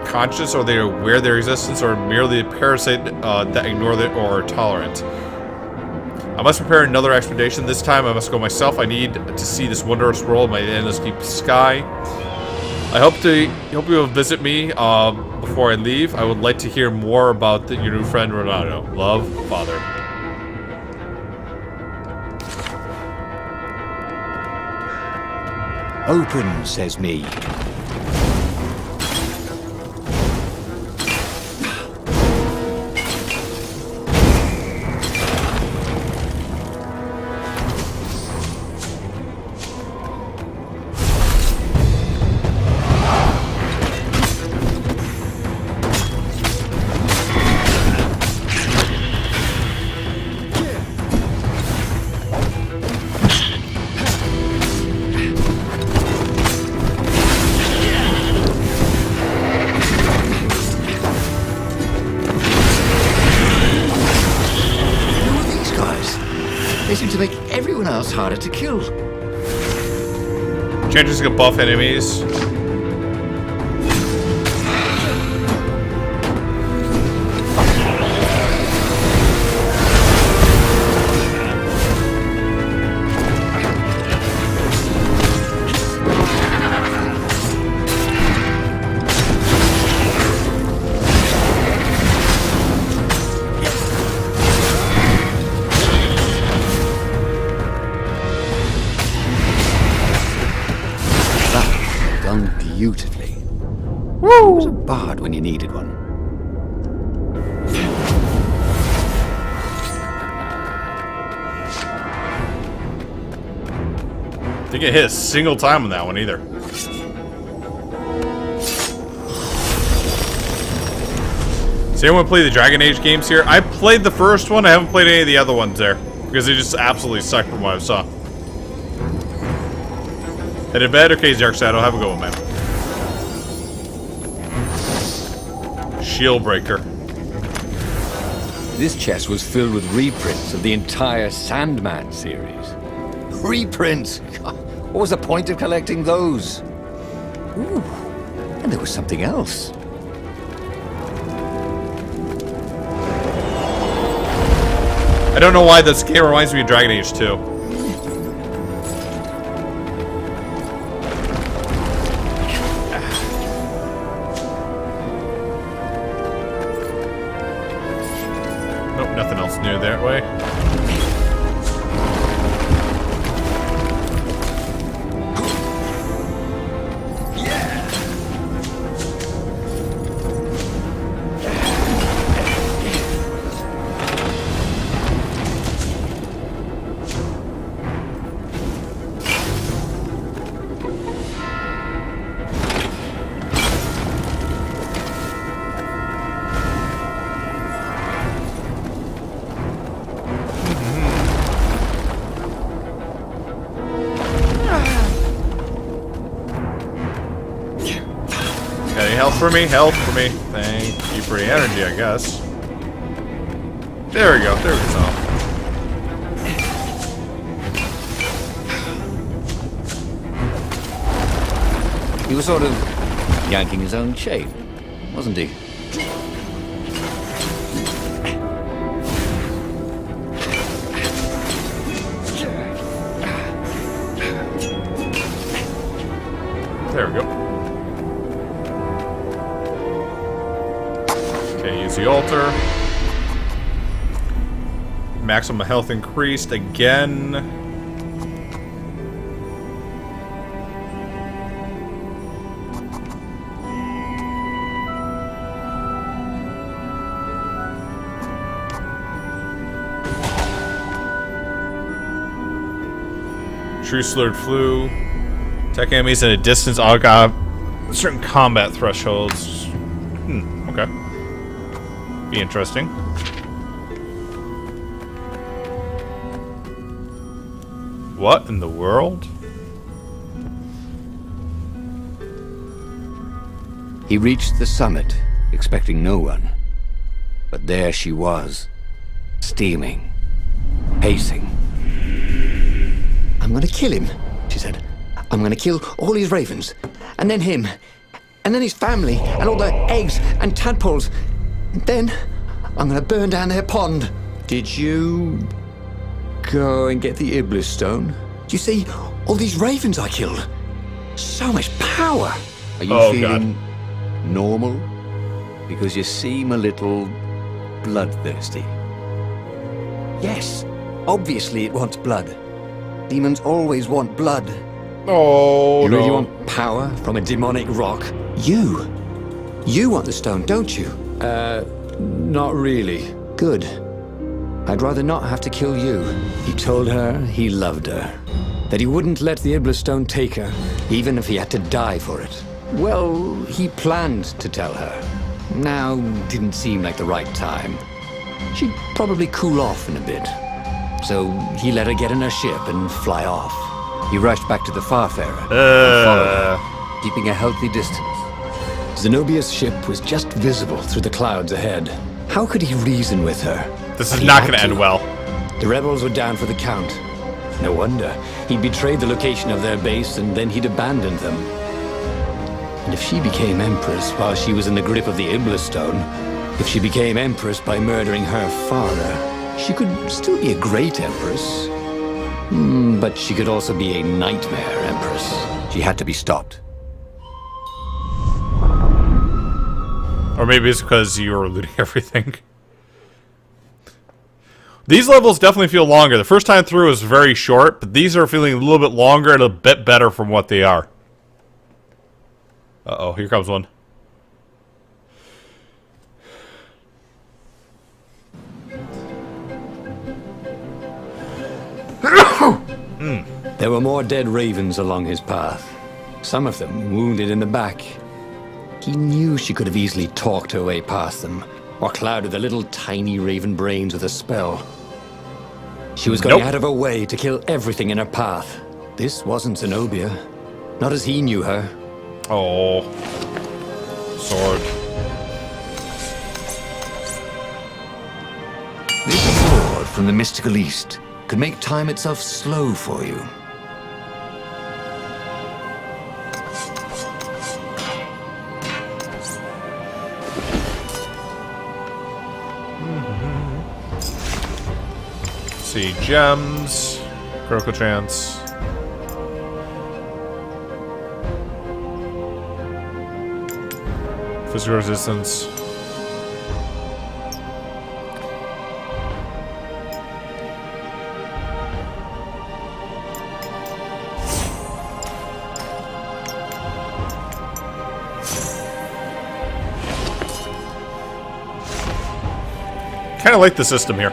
conscience? Are they aware of their existence, or merely a parasite that ignore it or are tolerant? I must prepare another expedition. This time I must go myself. I need to see this wondrous world in my endless deep sky. I hope you will visit me before I leave. I would like to hear more about your new friend Renato. Love, Father. Open, says me. They seem to make everyone else harder to kill. Changes can buff enemies. Beautifully. Woo! He was a bard when you needed one. Didn't get hit a single time on that one either. Does anyone play the Dragon Age games here? I played the first one. I haven't played any of the other ones there because they just absolutely suck from what I saw. Headed bed? Okay, Dark Shadow. Have a good one, man. Shield breaker. This chest was filled with reprints of the entire Sandman series. Reprints? What was the point of collecting those? Ooh, and there was something else. I don't know why this game reminds me of Dragon Age 2. Near that way. Health for me, health for me. Thank you for the energy, I guess. There we go, there we go. He was sort of yanking his own chain, wasn't he? There we go. Okay, use the altar. Maximum health increased again. True slurred flu. Attack enemies at a distance. Oh god. Certain combat thresholds. Okay. Be interesting. What in the world? He reached the summit, expecting no one. But there she was, steaming, pacing. "I'm gonna kill him," she said. "I'm gonna kill all his ravens, and then him, and then his family, and all their eggs and tadpoles. And then I'm gonna burn down their pond." "Did you go and get the Iblis stone?" "You see, all these ravens I killed. So much power." "Are you feeling normal? Because you seem a little bloodthirsty." "Yes, obviously it wants blood. Demons always want blood." Oh, You no. really want power from a demonic rock? You want the stone, don't you? Not really. Good. I'd rather not have to kill you. He told her he loved her. That he wouldn't let the Iblis stone take her, even if he had to die for it. Well, he planned to tell her. Now didn't seem like the right time. She'd probably cool off in a bit. So he let her get in her ship and fly off. He rushed back to the Farfarer and followed her, keeping a healthy distance. Zenobia's ship was just visible through the clouds ahead. How could he reason with her? This is But he not had going to end well. The rebels were down for the count. No wonder. He'd betrayed the location of their base and then he'd abandoned them. And if she became Empress while she was in the grip of the Iblis stone, if she became Empress by murdering her father, she could still be a great Empress. But she could also be a nightmare Empress. She had to be stopped. Or maybe it's because you were looting everything. These levels definitely feel longer. The first time through was very short, but these are feeling a little bit longer and a bit better from what they are. Uh-oh, here comes one. There were more dead ravens along his path. Some of them wounded in the back. He knew she could have easily talked her way past them, or clouded the little tiny raven brains with a spell. She was going out of her way to kill everything in her path. This wasn't Zenobia. Not as he knew her. Oh. Sword. This sword from the mystical East could make time itself slow for you. See, gems, critical chance. Physical resistance. Kind of like the system here.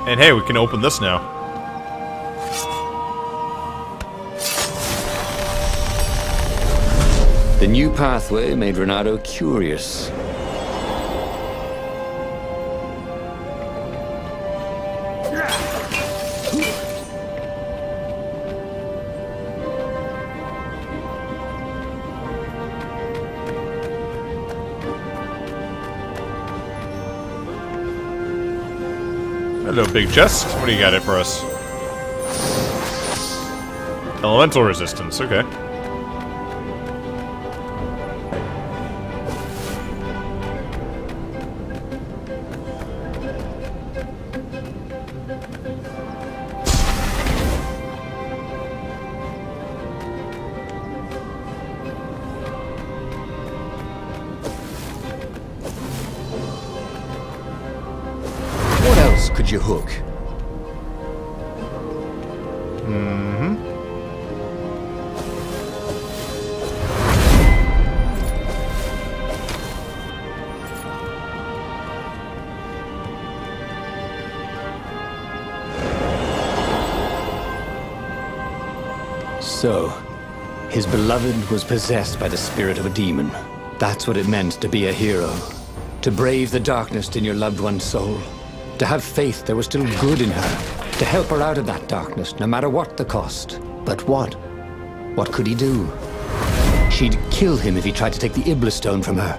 And hey, we can open this now. The new pathway made Renato curious. Hello, big chest. What do you got it for us? Elemental resistance, okay. What else could you hook? So, his beloved was possessed by the spirit of a demon. That's what it meant to be a hero. To brave the darkness in your loved one's soul. To have faith there was still good in her. To help her out of that darkness, no matter what the cost. But what? What could he do? She'd kill him if he tried to take the Iblis stone from her.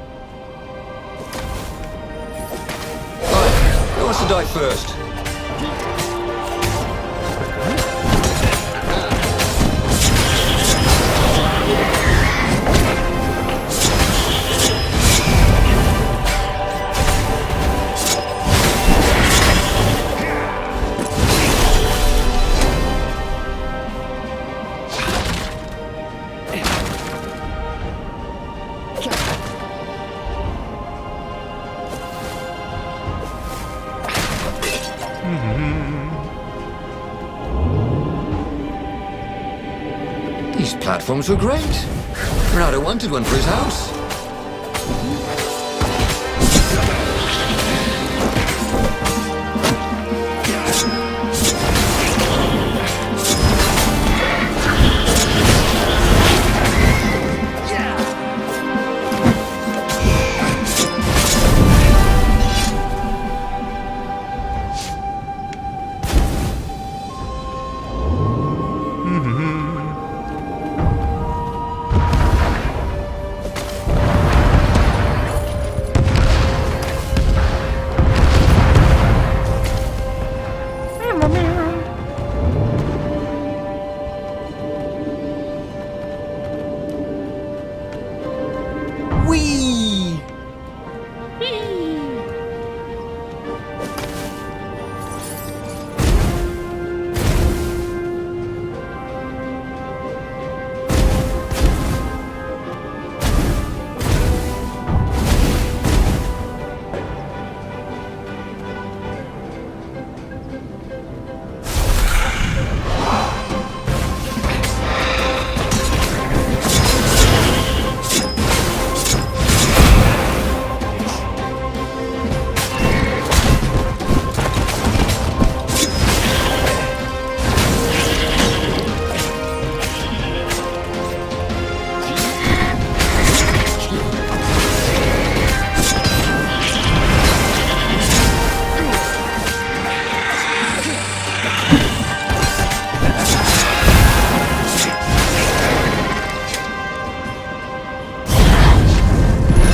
Right, who wants to die first? These platforms were great. Ronaldo wanted one for his house. Whee!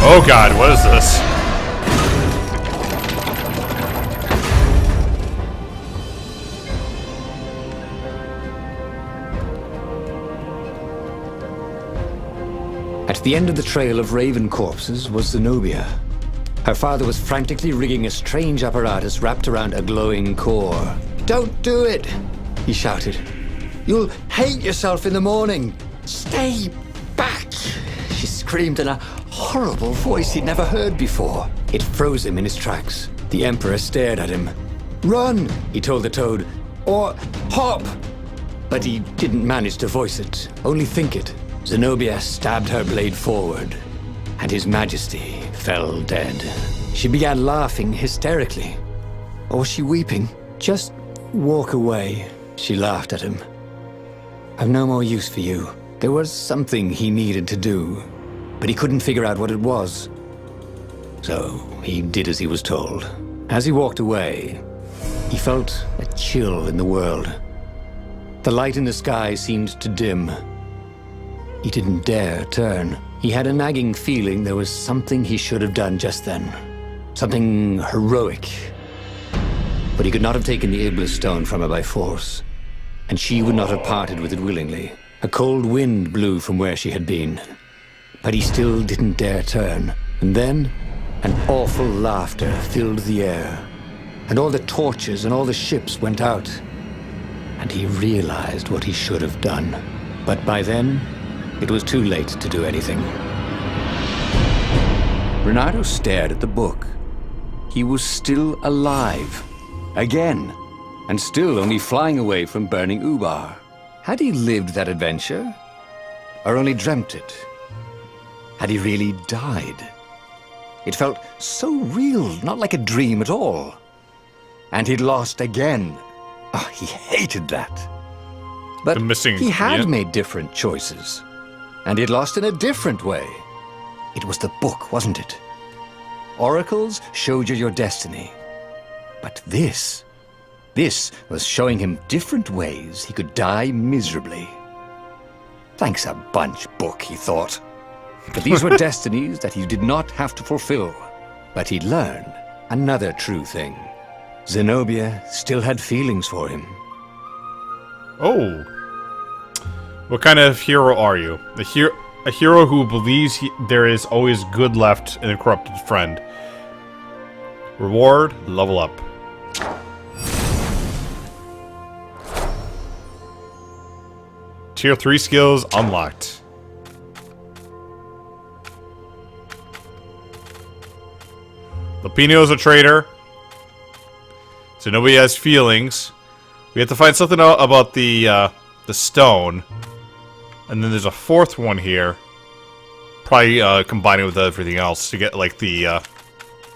Oh god, what is this? At the end of the trail of raven corpses was Zenobia. Her father was frantically rigging a strange apparatus wrapped around a glowing core. "Don't do it!" he shouted. "You'll hate yourself in the morning! Stay back!" She screamed in a horrible voice he'd never heard before. It froze him in his tracks. The Emperor stared at him. "Run!" he told the toad. "Or hop!" But he didn't manage to voice it, only think it. Zenobia stabbed her blade forward, and His Majesty fell dead. She began laughing hysterically. Or was she weeping? "Just walk away," she laughed at him. "I've no more use for you." There was something he needed to do, but he couldn't figure out what it was. So he did as he was told. As he walked away, he felt a chill in the world. The light in the sky seemed to dim. He didn't dare turn. He had a nagging feeling there was something he should have done just then. Something heroic. But he could not have taken the Iblis stone from her by force, and she would not have parted with it willingly. A cold wind blew from where she had been, but he still didn't dare turn. And then, an awful laughter filled the air, and all the torches and all the ships went out, and he realized what he should have done. But by then, it was too late to do anything. Renato stared at the book. He was still alive. Again. And still only flying away from burning Ubar. Had he lived that adventure? Or only dreamt it? Had he really died? It felt so real, not like a dream at all. And he'd lost again. Oh, he hated that. But he had made different choices. And he'd lost in a different way. It was the book, wasn't it? Oracles showed you your destiny. But this was showing him different ways he could die miserably. Thanks a bunch, book, he thought. But these were destinies that he did not have to fulfill. But he'd learned another true thing. Zenobia still had feelings for him. Oh. What kind of hero are you? A hero who believes there is always good left in a corrupted friend. Reward, level up. Tier 3 skills unlocked. Lupino's a traitor. Zenobia has feelings. We have to find something out about the stone. And then there's a fourth one here. Probably combine it with everything else to get like the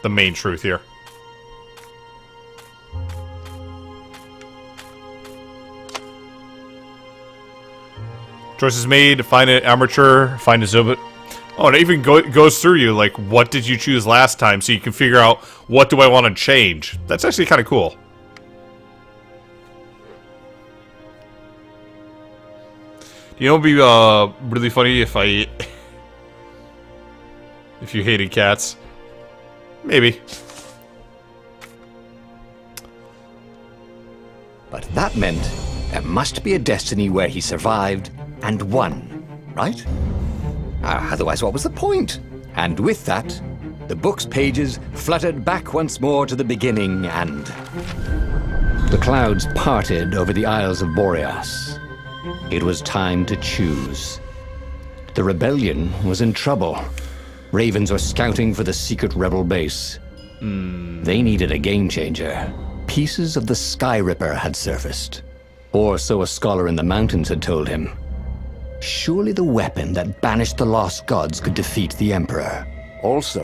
main truth here. Choices made, find an amateur, find a Zobit. Oh, and it even goes through you, like, what did you choose last time, so you can figure out, what do I want to change? That's actually kind of cool. You know, it'd be really funny if if you hated cats. Maybe. But that meant there must be a destiny where he survived and won, right? Otherwise, what was the point? And with that, the book's pages fluttered back once more to the beginning, and the clouds parted over the Isles of Boreas. It was time to choose. The rebellion was in trouble. Ravens were scouting for the secret rebel base. They needed a game changer. Pieces of the Sky Ripper had surfaced. Or so a scholar in the mountains had told him. Surely the weapon that banished the lost gods could defeat the Emperor. Also,